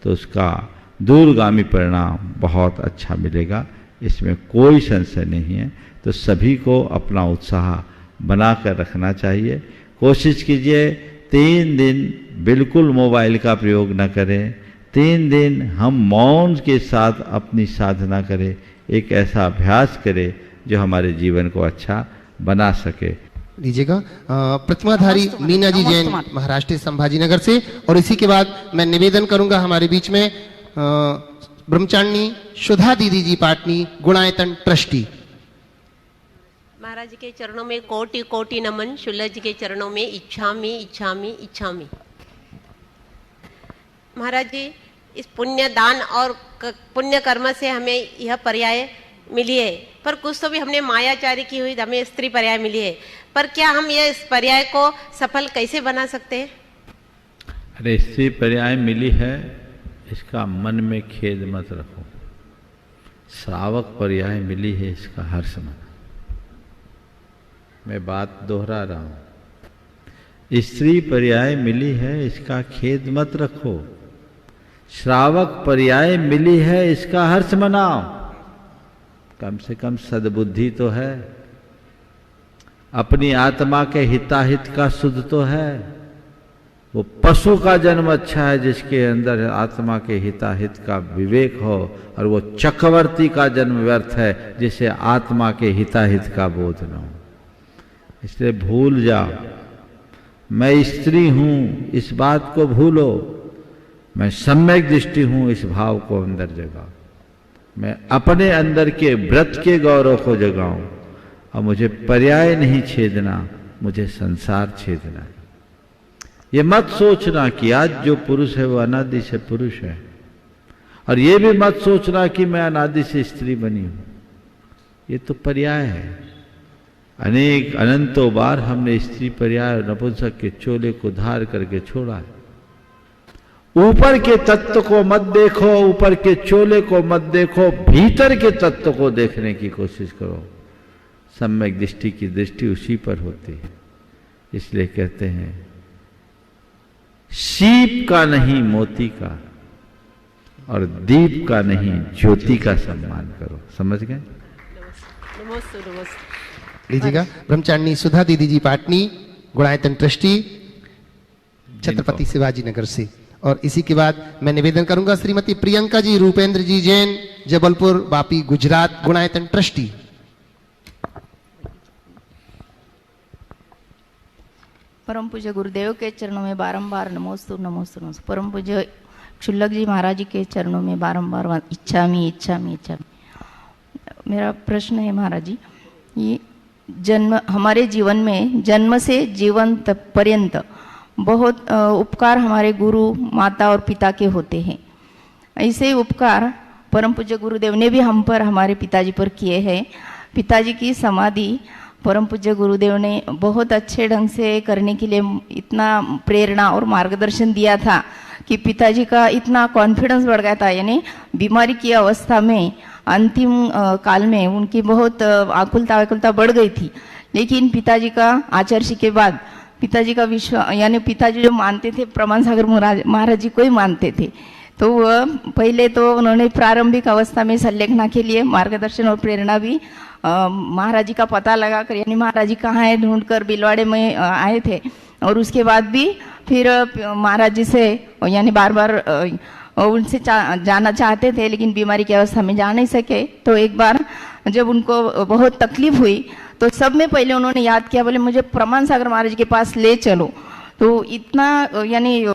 तो उसका दूरगामी परिणाम बहुत अच्छा मिलेगा, इसमें कोई संशय नहीं है। तो सभी को अपना उत्साह बनाकर रखना चाहिए। कोशिश कीजिए 3 दिन बिल्कुल मोबाइल का प्रयोग न करें। 3 दिन हम मौन के साथ अपनी साधना करें, एक ऐसा अभ्यास करें जो हमारे जीवन को अच्छा बना सके। दीजिएगा प्रतिमाधारी मीना जी जैन महाराष्ट्र संभाजीनगर से, और इसी के बाद मैं निवेदन करूंगा हमारे बीच में ब्रह्मचारिणी सुधा दीदी जी पाटनी, गुणायतन ट्रस्टी। महाराज जी के चरणों में कोटि कोटि नमन। शुल्लक जी के चरणों में इच्छामि इच्छामि इच्छामि। महाराज जी, इस पुण्य दान और पुण्य कर्म से हमें यह पर्याय मिली है, पर कुछ तो भी हमने मायाचारी की हुई, हमें स्त्री पर्याय मिली है, पर क्या हम यह इस पर्याय को सफल कैसे बना सकते हैं? अरे स्त्री पर्याय मिली है, इसका मन में खेद मत रखो। श्रावक पर्याय मिली है, इसका हर्ष मत। मैं बात दोहरा रहा हूं। स्त्री पर्याय मिली है, इसका खेद मत रखो। श्रावक पर्याय मिली है, इसका हर्ष मनाओ। कम से कम सद्बुद्धि तो है, अपनी आत्मा के हिताहित का सुध तो है। वो पशु का जन्म अच्छा है जिसके अंदर आत्मा के हिताहित का विवेक हो, और वो चक्रवर्ती का जन्म व्यर्थ है जिसे आत्मा के हिताहित का बोध न हो। इसलिए भूल जाओ, मैं स्त्री हूं इस बात को भूलो, मैं सम्यक दृष्टि हूं इस भाव को अंदर जगाओ। मैं अपने अंदर के व्रत के गौरव को जगाऊं, और मुझे पर्याय नहीं छेदना, मुझे संसार छेदना है। ये मत सोचना कि आज जो पुरुष है वो अनादि से पुरुष है, और ये भी मत सोचना कि मैं अनादि से स्त्री बनी हूं। ये तो पर्याय है। अनेक अनंतों बार हमने स्त्री पर्याय और नपुंसक के चोले को धार करके छोड़ा है। ऊपर के तत्व को मत देखो, ऊपर के चोले को मत देखो, भीतर के तत्व को देखने की कोशिश करो। सम्यक दृष्टि की दृष्टि उसी पर होती है। इसलिए कहते हैं सीप का नहीं मोती का, और दीप का नहीं ज्योति का सम्मान करो। समझ गए? लीजिएगा ब्रह्मचारिणी सुधा दीदी जी पाटनी, गुणायतन ट्रस्टी, छत्रपति शिवाजी नगर से। और इसी के बाद मैं निवेदन करूंगा श्रीमती प्रियंका जी रूपेंद्र जी जैन, जबलपुर वापी गुजरात, गुणायतन ट्रस्टी। परम पूज्य गुरुदेव के चरणों में बारंबार नमोस्तु नमोस्तु नमोस्तु। परम पूज्य क्षुल्लक जी महाराज जी के चरणों में बारंबार इच्छामी इच्छामी इच्छामी। मेरा प्रश्न है महाराज जी, ये जन्म हमारे जीवन में जन्म से जीवन तक पर्यंत बहुत उपकार हमारे गुरु माता और पिता के होते हैं। ऐसे उपकार परम पूज्य गुरुदेव ने भी हम पर, हमारे पिताजी पर किए हैं। पिताजी की समाधि परम पूज्य गुरुदेव ने बहुत अच्छे ढंग से करने के लिए इतना प्रेरणा और मार्गदर्शन दिया था कि पिताजी का इतना कॉन्फिडेंस बढ़ गया था। यानी बीमारी की अवस्था में अंतिम काल में उनकी बहुत आकुलता बढ़ गई थी, लेकिन पिताजी का आचर्षि के बाद पिताजी का विश्वास, यानी पिताजी जो मानते थे प्रमाण सागर महाराज जी को ही मानते थे। तो वह पहले तो उन्होंने प्रारंभिक अवस्था में संलेखना के लिए मार्गदर्शन और प्रेरणा भी महाराज जी का पता लगा कर, यानी महाराज जी कहाँ है ढूंढ कर बिलवाड़े में आए थे। और उसके बाद भी फिर महाराज जी से यानी बार बार उनसे जाना चाहते थे, लेकिन बीमारी की अवस्था में जा नहीं सके। तो एक बार जब उनको बहुत तकलीफ हुई तो सब में पहले उन्होंने याद किया, बोले मुझे प्रमाण सागर महाराज के पास ले चलो। तो इतना यानी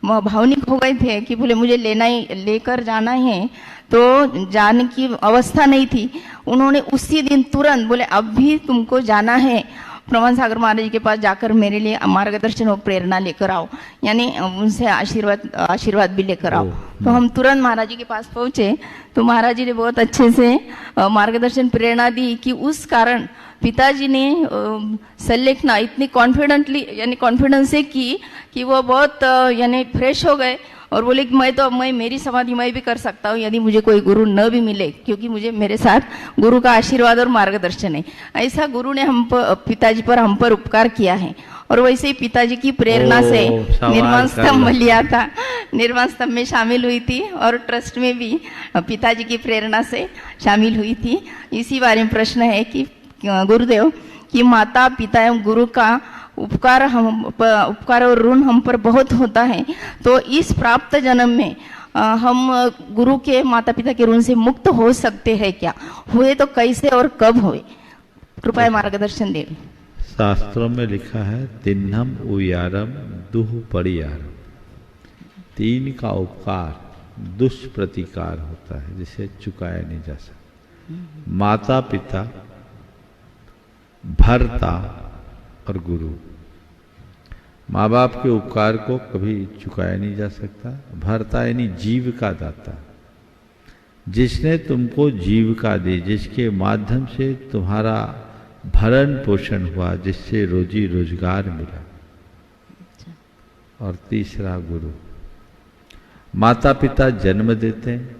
भावनिक हो गए थे कि बोले मुझे लेकर जाना है, तो जाने की अवस्था नहीं थी। उन्होंने उसी दिन तुरंत बोले अब भी तुमको जाना है, प्रमाण सागर महाराज जी के पास जाकर मेरे लिए मार्गदर्शन और प्रेरणा लेकर आओ, यानी उनसे आशीर्वाद भी लेकर आओ। तो हम तुरंत महाराज जी के पास पहुंचे, तो महाराज जी ने बहुत अच्छे से मार्गदर्शन प्रेरणा दी कि उस कारण पिताजी ने संलेखना इतनी कॉन्फिडेंटली यानी कॉन्फिडेंस से की कि वो बहुत यानी फ्रेश हो गए और बोले कि मैं मेरी समाधि मैं भी कर सकता हूँ यदि मुझे कोई गुरु न भी मिले, क्योंकि मुझे मेरे साथ गुरु का आशीर्वाद और मार्गदर्शन है। ऐसा गुरु ने पिताजी पर हम पर उपकार किया है। और वैसे ही पिताजी की प्रेरणा से निर्माण स्तंभ लिया था, निर्माण स्तंभ में शामिल हुई थी और ट्रस्ट में भी पिताजी की प्रेरणा से शामिल हुई थी। इसी बारे में प्रश्न है कि गुरुदेव कि माता पिता एवं गुरु का उपकार और ऋण हम पर बहुत होता है, तो इस प्राप्त जन्म में हम गुरु के माता पिता के ऋण से मुक्त हो सकते हैं क्या? हुए तो कैसे और कब हुए? कृपया मार्गदर्शन दें। शास्त्रों में लिखा है तिन्हम उयारम दुह परियारम, तीन का उपकार दुष्प्रतिकार होता है जिसे चुकाया नहीं जा सकता। माता पिता, भर्ता और गुरु। माँ बाप के उपकार को कभी चुकाया नहीं जा सकता। भर्ता यानी जीव का दाता, जिसने तुमको जीविका दी, जिसके माध्यम से तुम्हारा भरण पोषण हुआ, जिससे रोजी रोजगार मिला। और तीसरा गुरु। माता पिता जन्म देते हैं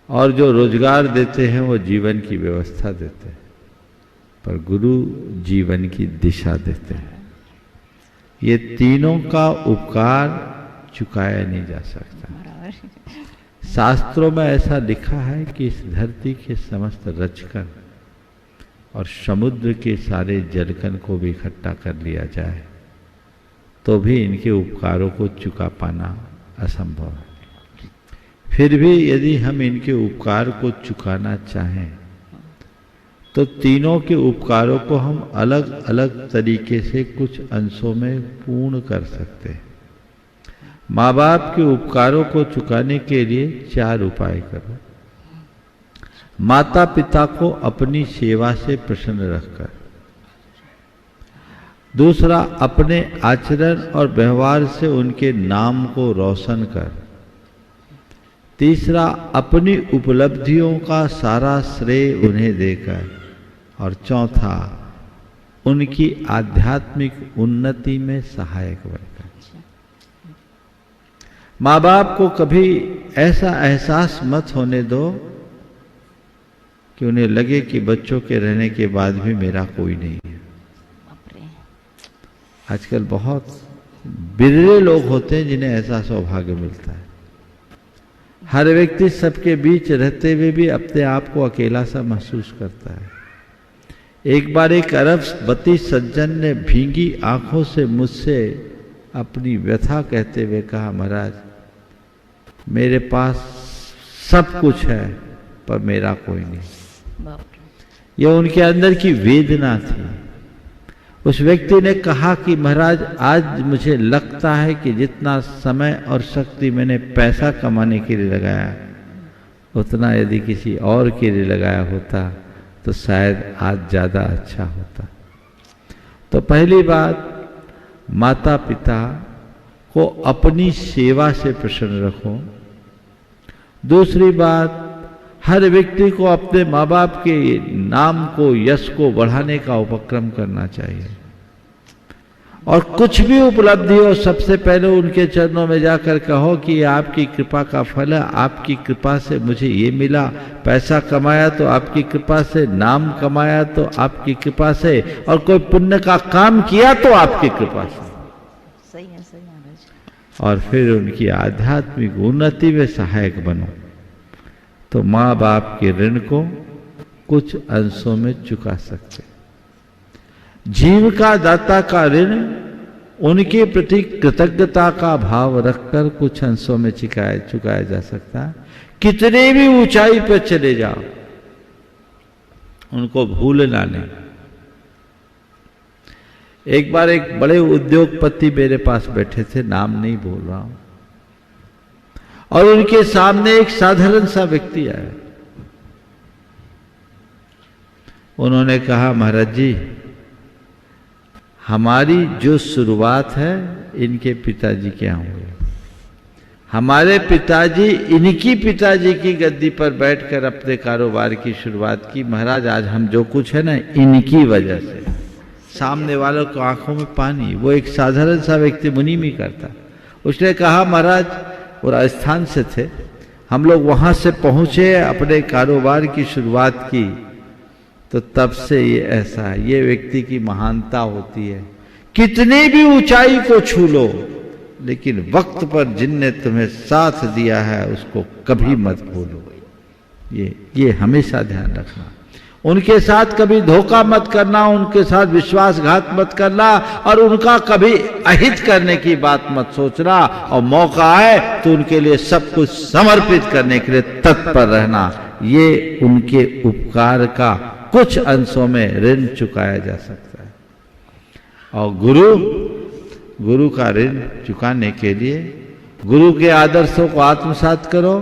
और जो रोजगार देते हैं वो जीवन की व्यवस्था देते हैं। पर गुरु जीवन की दिशा देते हैं। ये तीनों का उपकार चुकाया नहीं जा सकता। शास्त्रों में ऐसा लिखा है कि इस धरती के समस्त रचकन और समुद्र के सारे जलकण को भी इकट्ठा कर लिया जाए तो भी इनके उपकारों को चुका पाना असंभव है। फिर भी यदि हम इनके उपकार को चुकाना चाहें तो तीनों के उपकारों को हम अलग अलग तरीके से कुछ अंशों में पूर्ण कर सकते हैं। माँ बाप के उपकारों को चुकाने के लिए 4 उपाय करो। माता पिता को अपनी सेवा से प्रसन्न रखकर, दूसरा अपने आचरण और व्यवहार से उनके नाम को रोशन कर, तीसरा अपनी उपलब्धियों का सारा श्रेय उन्हें देकर, और चौथा उनकी आध्यात्मिक उन्नति में सहायक बनकर। माँ बाप को कभी ऐसा एहसास मत होने दो कि उन्हें लगे कि बच्चों के रहने के बाद भी मेरा कोई नहीं है। आजकल बहुत बिरले लोग होते हैं जिन्हें ऐसा सौभाग्य मिलता है। हर व्यक्ति सबके बीच रहते हुए भी अपने आप को अकेला सा महसूस करता है। एक बार एक अरबपति सज्जन ने भींगी आंखों से मुझसे अपनी व्यथा कहते हुए कहा, महाराज मेरे पास सब कुछ है पर मेरा कोई नहीं। यह उनके अंदर की वेदना थी। उस व्यक्ति ने कहा कि महाराज आज मुझे लगता है कि जितना समय और शक्ति मैंने पैसा कमाने के लिए लगाया उतना यदि किसी और के लिए लगाया होता तो शायद आज ज़्यादा अच्छा होता। तो पहली बात, माता पिता को अपनी सेवा से प्रसन्न रखो। दूसरी बात, हर व्यक्ति को अपने माँ बाप के नाम को, यश को बढ़ाने का उपक्रम करना चाहिए। और कुछ भी उपलब्धि हो, सबसे पहले उनके चरणों में जाकर कहो कि आपकी कृपा का फल है, आपकी कृपा से मुझे ये मिला। पैसा कमाया तो आपकी कृपा से, नाम कमाया तो आपकी कृपा से, और कोई पुण्य का काम किया तो आपकी कृपा से। सही है, सही महाराज। और फिर उनकी आध्यात्मिक उन्नति में सहायक बनो तो माँ बाप के ऋण को कुछ अंशों में चुका सकते। जीव का दाता का ऋण उनके प्रति कृतज्ञता का भाव रखकर कुछ अंशों में चुकाया जा सकता है। कितने भी ऊंचाई पर चले जाओ, उनको भूलना नहीं। एक बार एक बड़े उद्योगपति मेरे पास बैठे थे, नाम नहीं बोल रहा हूं, और उनके सामने एक साधारण सा व्यक्ति आया। उन्होंने कहा, महाराज जी हमारी जो शुरुआत है इनके पिताजी के यहाँ हुई। हमारे पिताजी इनकी पिताजी की गद्दी पर बैठकर अपने कारोबार की शुरुआत की। महाराज आज हम जो कुछ है ना इनकी वजह से। सामने वालों को आंखों में पानी। वो एक साधारण सा व्यक्ति मुनीमी करता। उसने कहा, महाराज वो राजस्थान से थे, हम लोग वहां से पहुंचे, अपने कारोबार की शुरुआत की, तो तब से ये ऐसा है। ये व्यक्ति की महानता होती है। कितनी भी ऊंचाई को छू लो, लेकिन वक्त पर जिनने तुम्हें साथ दिया है उसको कभी मत भूलो। ये हमेशा ध्यान रखना। उनके साथ कभी धोखा मत करना, उनके साथ विश्वासघात मत करना, और उनका कभी अहित करने की बात मत सोचना। और मौका आए तो उनके लिए सब कुछ समर्पित करने के लिए तत्पर रहना। ये उनके उपकार का कुछ अंशों में ऋण चुकाया जा सकता है। और गुरु का ऋण चुकाने के लिए गुरु के आदर्शों को आत्मसात करो,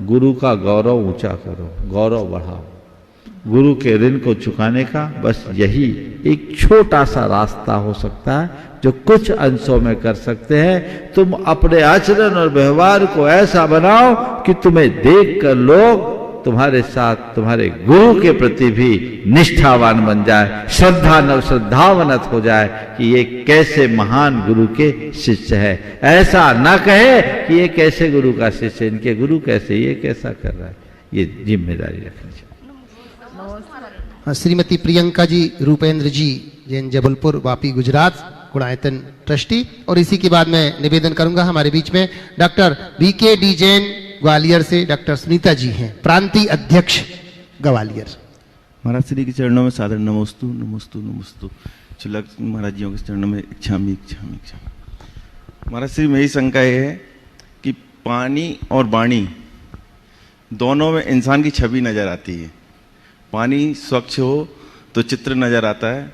गुरु का गौरव ऊंचा करो, गौरव बढ़ाओ। गुरु के ऋण को चुकाने का बस यही एक छोटा सा रास्ता हो सकता है जो कुछ अंशों में कर सकते हैं। तुम अपने आचरण और व्यवहार को ऐसा बनाओ कि तुम्हें देखकर लोग तुम्हारे साथ, तुम्हारे गुरु के प्रति भी निष्ठावान बन जाए, श्रद्धावनत हो जाए कि ये कैसे महान गुरु के शिष्य है। ऐसा ना कहे कि ये कैसे गुरु का शिष्य, इनके गुरु कैसे, ये कैसा कर रहा है। ये जिम्मेदारी रखनी चाहिए। श्रीमती प्रियंका जी रूपेंद्र जी, जैन जबलपुर वापी गुजरात, गुणायतन ट्रस्टी। और इसी के बाद मैं निवेदन करूंगा हमारे बीच में doctor V K D Jain Gwalior से डॉक्टर सुनीता जी हैं, प्रांतीय अध्यक्ष ग्वालियर। महाराज श्री के चरणों में सादर नमोस्तु नमोस्तु नमोस्तु। चुलक महाराज जियों के चरणों में इच्छामी इच्छामी इच्छामी। महाराज श्री मेरी शंका ये है कि पानी और वाणी दोनों में इंसान की छवि नजर आती है। पानी स्वच्छ हो तो चित्र नजर आता है,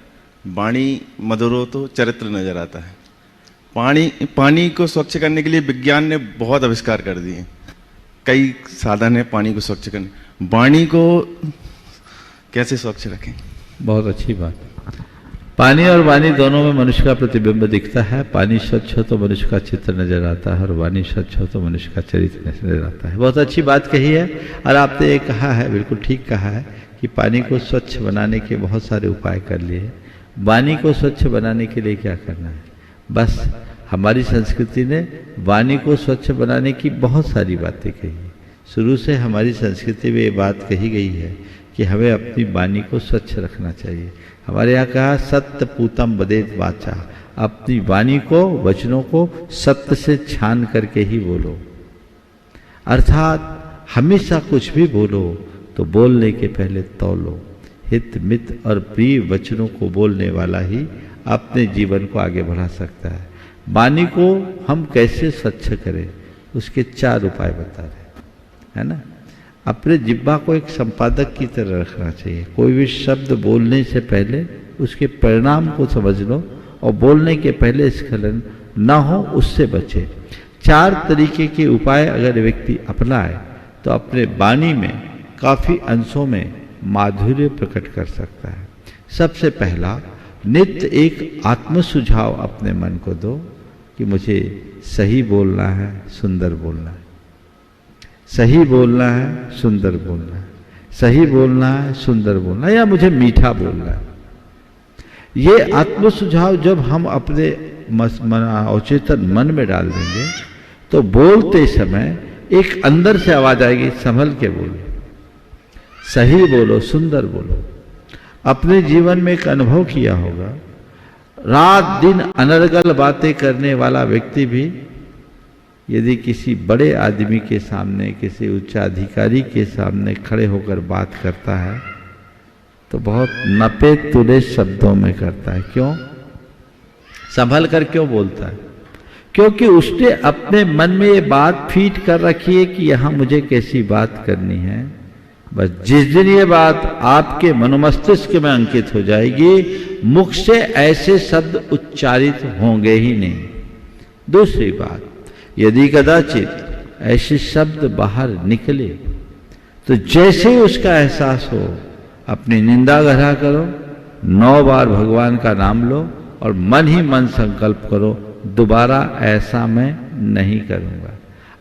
वाणी मधुर हो तो चरित्र नजर आता है। पानी को स्वच्छ करने के लिए विज्ञान ने बहुत आविष्कार कर दिए, कई साधन है पानी को स्वच्छ करने। वाणी को कैसे स्वच्छ रखें? बहुत अच्छी बात। पानी और वाणी दोनों में मनुष्य का प्रतिबिंब दिखता है। पानी स्वच्छ हो तो मनुष्य का चित्र नजर आता है और वाणी स्वच्छ हो तो मनुष्य का चरित्र नजर आता है। बहुत अच्छी बात कही है। और आपने ये कहा है, बिल्कुल ठीक कहा है कि पानी को स्वच्छ बनाने के बहुत सारे उपाय कर लिए। वाणी को स्वच्छ बनाने के लिए क्या करना है? बस हमारी संस्कृति ने वाणी को स्वच्छ बनाने की बहुत सारी बातें कही है। शुरू से हमारी संस्कृति में ये बात कही गई है कि हमें अपनी वाणी को स्वच्छ रखना चाहिए। हमारे यहाँ कहा सत्य पूतम वदेत वाचा, अपनी वाणी को, वचनों को सत्य से छान करके ही बोलो। अर्थात हमेशा कुछ भी बोलो तो बोलने के पहले तौलो। हित मित और प्रिय वचनों को बोलने वाला ही अपने जीवन को आगे बढ़ा सकता है। वाणी को हम कैसे स्वच्छ करें, उसके 4 उपाय बता रहे है ना। अपने जिह्वा को एक संपादक की तरह रखना चाहिए। कोई भी शब्द बोलने से पहले उसके परिणाम को समझ लो और बोलने के पहले स्खलन ना हो, उससे बचे। 4 तरीके के उपाय अगर व्यक्ति अपनाए तो अपने वाणी में काफी अंशों में माधुर्य प्रकट कर सकता है। सबसे पहला, नित्य एक आत्म सुझाव अपने मन को दो कि मुझे सही बोलना है, सुंदर बोलना है। सही बोलना है, सुंदर बोलना है। सही बोलना है, सुंदर बोलना है, या मुझे मीठा बोलना है। ये आत्म सुझाव जब हम अपने अवचेतन मन में डाल देंगे तो बोलते समय एक अंदर से आवाज आएगी, संभल के बोलो, सही बोलो, सुंदर बोलो। अपने जीवन में एक अनुभव किया होगा, रात दिन अनर्गल बातें करने वाला व्यक्ति भी यदि किसी बड़े आदमी के सामने, किसी उच्चाधिकारी के सामने खड़े होकर बात करता है तो बहुत नपे तुले शब्दों में करता है। क्यों? संभल कर क्यों बोलता है? क्योंकि उसने अपने मन में ये बात फीड कर रखी है कि यहां मुझे कैसी बात करनी है। बस जिस दिन ये बात आपके मनोमस्तिष्क में अंकित हो जाएगी, मुख से ऐसे शब्द उच्चारित होंगे ही नहीं। दूसरी बात, यदि कदाचित ऐसे शब्द बाहर निकले तो जैसे ही उसका एहसास हो, अपनी निंदा ग्रह करो, 9 बार भगवान का नाम लो और मन ही मन संकल्प करो, दोबारा ऐसा मैं नहीं करूंगा,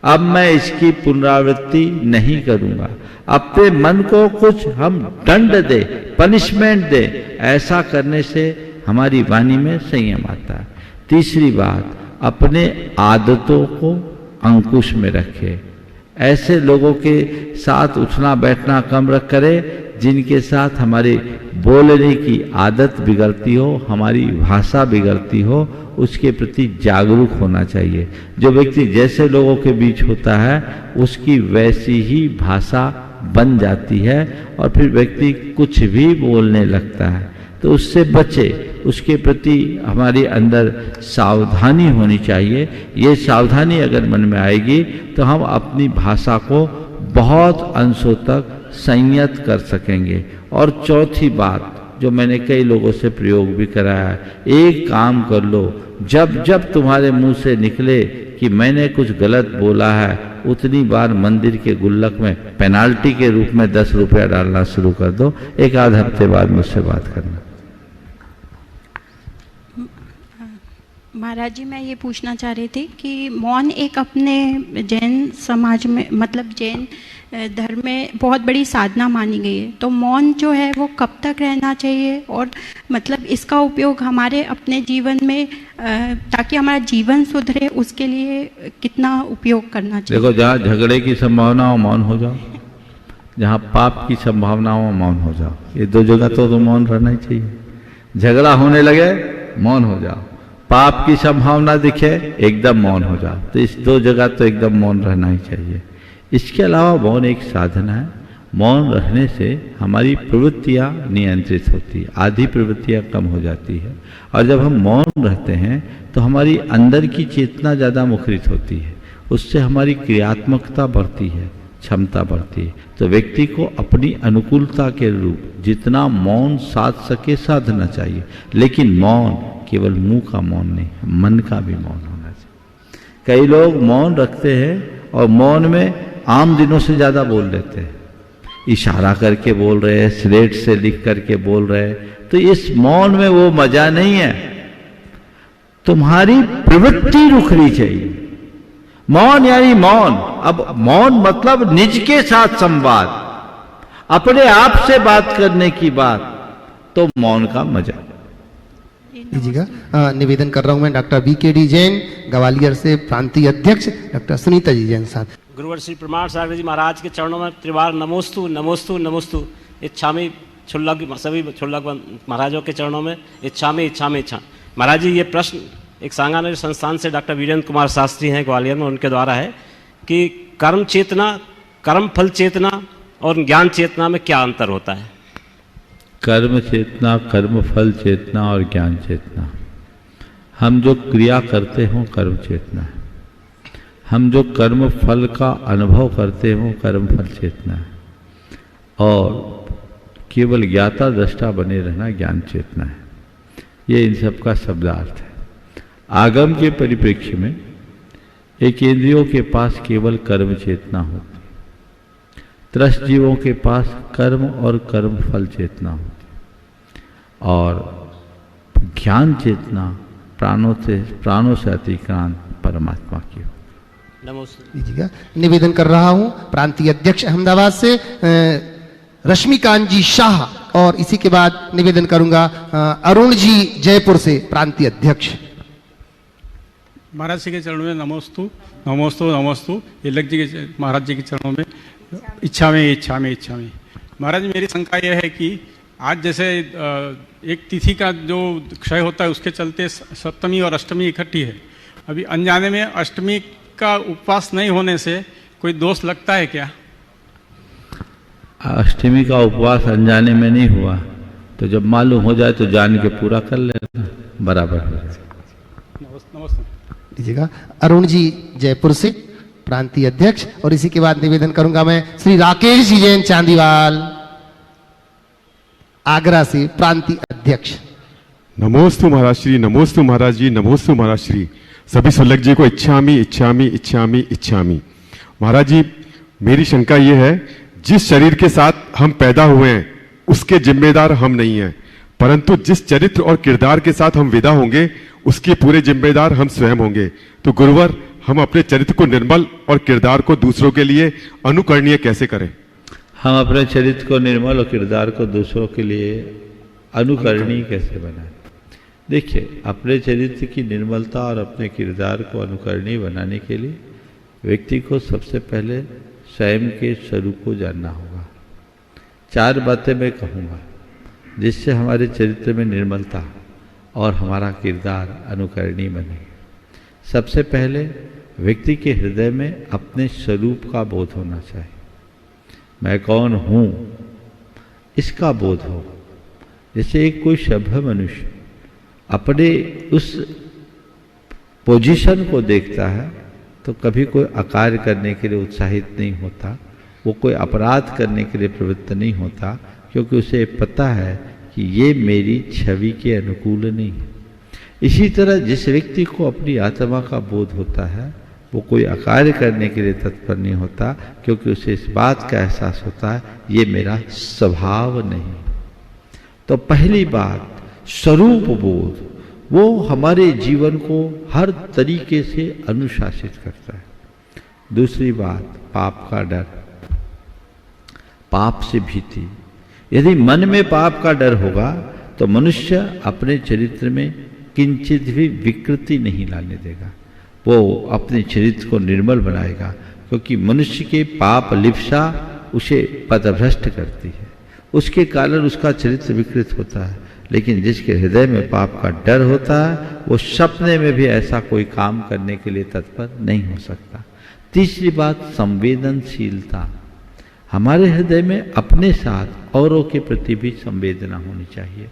अब मैं इसकी पुनरावृत्ति नहीं करूंगा। अपने मन को कुछ हम दंड दे, पनिशमेंट दे। ऐसा करने से हमारी वाणी में संयम आता है। तीसरी बात, अपने आदतों को अंकुश में रखे। ऐसे लोगों के साथ उठना बैठना कम करे जिनके साथ हमारी बोलने की आदत बिगड़ती हो, हमारी भाषा बिगड़ती हो, उसके प्रति जागरूक होना चाहिए। जो व्यक्ति जैसे लोगों के बीच होता है उसकी वैसी ही भाषा बन जाती है और फिर व्यक्ति कुछ भी बोलने लगता है। तो उससे बचे, उसके प्रति हमारे अंदर सावधानी होनी चाहिए। ये सावधानी अगर मन में आएगी तो हम अपनी भाषा को बहुत अंशों तक संयत कर सकेंगे। और चौथी बात जो मैंने कई लोगों से प्रयोग भी कराया है, एक काम कर लो, जब जब तुम्हारे मुंह से निकले कि मैंने कुछ गलत बोला है, उतनी बार मंदिर के गुल्लक में पेनाल्टी के रूप में 10 रुपया डालना शुरू कर दो। एक आध हफ्ते बाद मुझसे बात करना। महाराज जी, मैं ये पूछना चाह रही थी कि मौन एक अपने जैन समाज में, मतलब जैन धर्म में बहुत बड़ी साधना मानी गई है। तो मौन जो है वो कब तक रहना चाहिए और मतलब इसका उपयोग हमारे अपने जीवन में ताकि हमारा जीवन सुधरे उसके लिए कितना उपयोग करना चाहिए? देखो, जहाँ झगड़े की संभावना हो मौन हो जाओ, जहाँ पाप की संभावना हो मौन हो जाओ। ये दो जगह तो मौन रहना ही चाहिए। झगड़ा होने लगे मौन हो जाओ, पाप की संभावना दिखे एकदम मौन हो जाओ। तो इस दो जगह तो एकदम मौन रहना ही चाहिए। इसके अलावा मौन एक साधना है। मौन रहने से हमारी प्रवृत्तियाँ नियंत्रित होती है, आधी प्रवृत्तियाँ कम हो जाती है। और जब हम मौन रहते हैं तो हमारी अंदर की चेतना ज़्यादा मुखरित होती है, उससे हमारी क्रियात्मकता बढ़ती है, क्षमता बढ़ती है। तो व्यक्ति को अपनी अनुकूलता के रूप जितना मौन साध सके साधना चाहिए, लेकिन मौन केवल मुंह का मौन नहीं, मन का भी मौन होना चाहिए। कई लोग मौन रखते हैं और मौन में आम दिनों से ज़्यादा बोल लेते हैं, इशारा करके बोल रहे हैं, स्लेट से लिख करके बोल रहे हैं। तो इस मौन में वो मजा नहीं है। तुम्हारी प्रवृत्ति रुकनी चाहिए। मौन यानी मौन। अब मौन मतलब निज के साथ संवाद, अपने आप से बात करने की बात, तो मौन का मजा। लीजिएगा, निवेदन कर रहा हूं मैं डॉक्टर BKD जैन ग्वालियर से प्रांतीय अध्यक्ष डॉक्टर सुनीता जी जैन साहब। गुरुवर श्री प्रमाण सागर जी महाराज के चरणों में त्रिवार नमोस्तु नमोस्तु नमोस्तु। इच्छामी क्षुल्लक, सभी क्षुल्लक महाराजों के चरणों में इच्छामी इच्छामी इच्छा। महाराज जी, ये प्रश्न एक सांगानेर संस्थान से डॉक्टर वीरेंद्र कुमार शास्त्री हैं ग्वालियर में, उनके द्वारा है कि कर्म चेतना, कर्म फल चेतना और ज्ञान चेतना में क्या अंतर होता है? कर्म चेतना, कर्म फल चेतना और ज्ञान चेतना। हम जो क्रिया करते हों कर्म चेतना है, हम जो कर्म फल का अनुभव करते हों कर्म फल चेतना है, और केवल ज्ञाता दृष्टा बने रहना ज्ञान चेतना है। ये इन सब का शब्दार्थ है। आगम के परिप्रेक्ष्य में एक इंद्रियों के पास केवल कर्म चेतना होती, त्रस्त जीवों के पास कर्म और कर्म फल चेतना होती, और ज्ञान चेतना प्राणों से अतिक्रांत परमात्मा की हो। लीजिएगा, निवेदन कर रहा हूं प्रांतीय अध्यक्ष अहमदाबाद से रश्मिकांत जी शाह, और इसी के बाद निवेदन करूंगा अरुण जी जयपुर से प्रांतीय अध्यक्ष। महाराज जी के चरणों में नमोस्तु नमोस्तु नमोस्तु। तिलक जी के महाराज जी के चरणों में इच्छा में इच्छा में इच्छा में। महाराज, मेरी शंका यह है कि आज जैसे एक तिथि का जो क्षय होता है उसके चलते सप्तमी और अष्टमी इकट्ठी है। अभी अनजाने में अष्टमी का उपवास नहीं होने से कोई दोष लगता है क्या? अष्टमी का उपवास अनजाने में नहीं हुआ तो जब मालूम हो जाए तो जान के पूरा कर लेना, बराबर हो जाए। नमस्ते। लीजिएगा, अरुण जी जयपुर से प्रांतीय अध्यक्ष, और इसी के बाद निवेदन करूंगा मैं श्री राकेश जी जैन चांदीवाल आगरा से प्रांतीय अध्यक्ष। नमोस्तु महाराज श्री, नमोस्तु महाराज जी, नमोस्तु महाराज श्री। सभी सुलग जी को इच्छामी इच्छामी इच्छामी इच्छामी। महाराज जी, मेरी शंका यह है, जिस शरीर के साथ हम पैदा हुए हैं उसके जिम्मेदार हम नहीं हैं, परंतु जिस चरित्र और किरदार के साथ हम विदा होंगे उसके पूरे जिम्मेदार हम स्वयं होंगे। तो गुरुवर, हम अपने चरित्र को निर्मल और किरदार को दूसरों के लिए अनुकरणीय कैसे करें? हम अपने चरित्र को निर्मल और किरदार को दूसरों के लिए अनुकरणीय कैसे बनाएं? देखिए, अपने चरित्र की निर्मलता और अपने किरदार को अनुकरणीय बनाने के लिए व्यक्ति को सबसे पहले स्वयं के स्वरूप को जानना होगा। 4 बातें मैं कहूँगा जिससे हमारे चरित्र में निर्मलता और हमारा किरदार अनुकरणीय बने। सबसे पहले व्यक्ति के हृदय में अपने स्वरूप का बोध होना चाहिए। मैं कौन हूँ इसका बोध हो। जैसे एक कोई सभ्य मनुष्य अपने उस पोजीशन को देखता है तो कभी कोई अकार्य करने के लिए उत्साहित नहीं होता, वो कोई अपराध करने के लिए प्रवृत्त नहीं होता, क्योंकि उसे पता है कि ये मेरी छवि के अनुकूल नहीं है। इसी तरह जिस व्यक्ति को अपनी आत्मा का बोध होता है वो कोई अकार्य करने के लिए तत्पर नहीं होता, क्योंकि उसे इस बात का एहसास होता है ये मेरा स्वभाव नहीं। तो पहली बात स्वरूप बोध, वो हमारे जीवन को हर तरीके से अनुशासित करता है। दूसरी बात पाप का डर, पाप से भीति। यदि मन में पाप का डर होगा तो मनुष्य अपने चरित्र में किंचित भी विकृति नहीं लाने देगा, वो अपने चरित्र को निर्मल बनाएगा। क्योंकि मनुष्य के पाप लिप्सा उसे पथभ्रष्ट करती है, उसके कारण उसका चरित्र विकृत होता है। लेकिन जिसके हृदय में पाप का डर होता है वो सपने में भी ऐसा कोई काम करने के लिए तत्पर नहीं हो सकता। तीसरी बात, संवेदनशीलता। हमारे हृदय में अपने साथ औरों के प्रति भी संवेदना होनी चाहिए।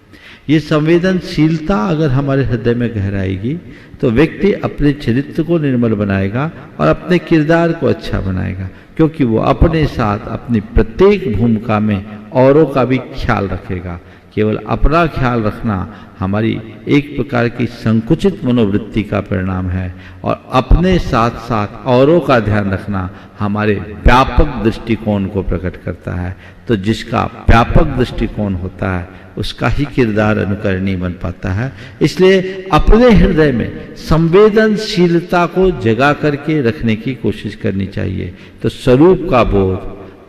ये संवेदनशीलता अगर हमारे हृदय में गहराएगी तो व्यक्ति अपने चरित्र को निर्मल बनाएगा और अपने किरदार को अच्छा बनाएगा, क्योंकि वो अपने साथ अपनी प्रत्येक भूमिका में औरों का भी ख्याल रखेगा। केवल अपना ख्याल रखना हमारी एक प्रकार की संकुचित मनोवृत्ति का परिणाम है, और अपने साथ साथ औरों का ध्यान रखना हमारे व्यापक दृष्टिकोण को प्रकट करता है। तो जिसका व्यापक दृष्टिकोण होता है उसका ही किरदार अनुकरणीय बन पाता है। इसलिए अपने हृदय में संवेदनशीलता को जगा करके रखने की कोशिश करनी चाहिए। तो स्वरूप का बोध,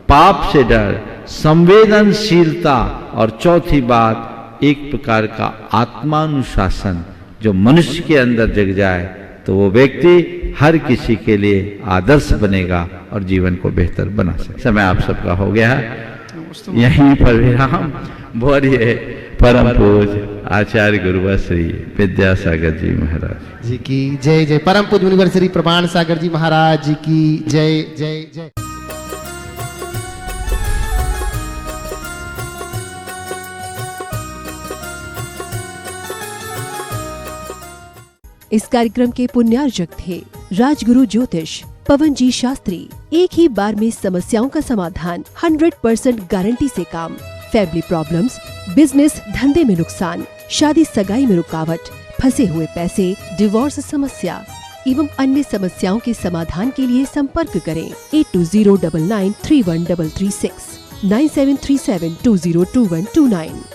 पाप से डर, संवेदनशीलता और चौथी बात एक प्रकार का आत्मानुशासन जो मनुष्य के अंदर जग जाए तो वो व्यक्ति हर किसी के लिए आदर्श बनेगा और जीवन को बेहतर बना सके। समय आप सबका हो गया है, यहीं पर विराम। बोलिए परम पूज्य आचार्य गुरुवर श्री विद्यासागर जी महाराज जी की जय जय। परम पूज्य मुनिवर श्री प्रमाण सागर जी महाराज जी की जय जय जय। इस कार्यक्रम के पुण्यार्जक थे राजगुरु ज्योतिष पवन जी शास्त्री। एक ही बार में समस्याओं का समाधान, 100% गारंटी से काम। फैमिली प्रॉब्लम्स, बिजनेस धंधे में नुकसान, शादी सगाई में रुकावट, फंसे हुए पैसे, डिवोर्स समस्या एवं अन्य समस्याओं के समाधान के लिए संपर्क करें 8209931336 9737202129।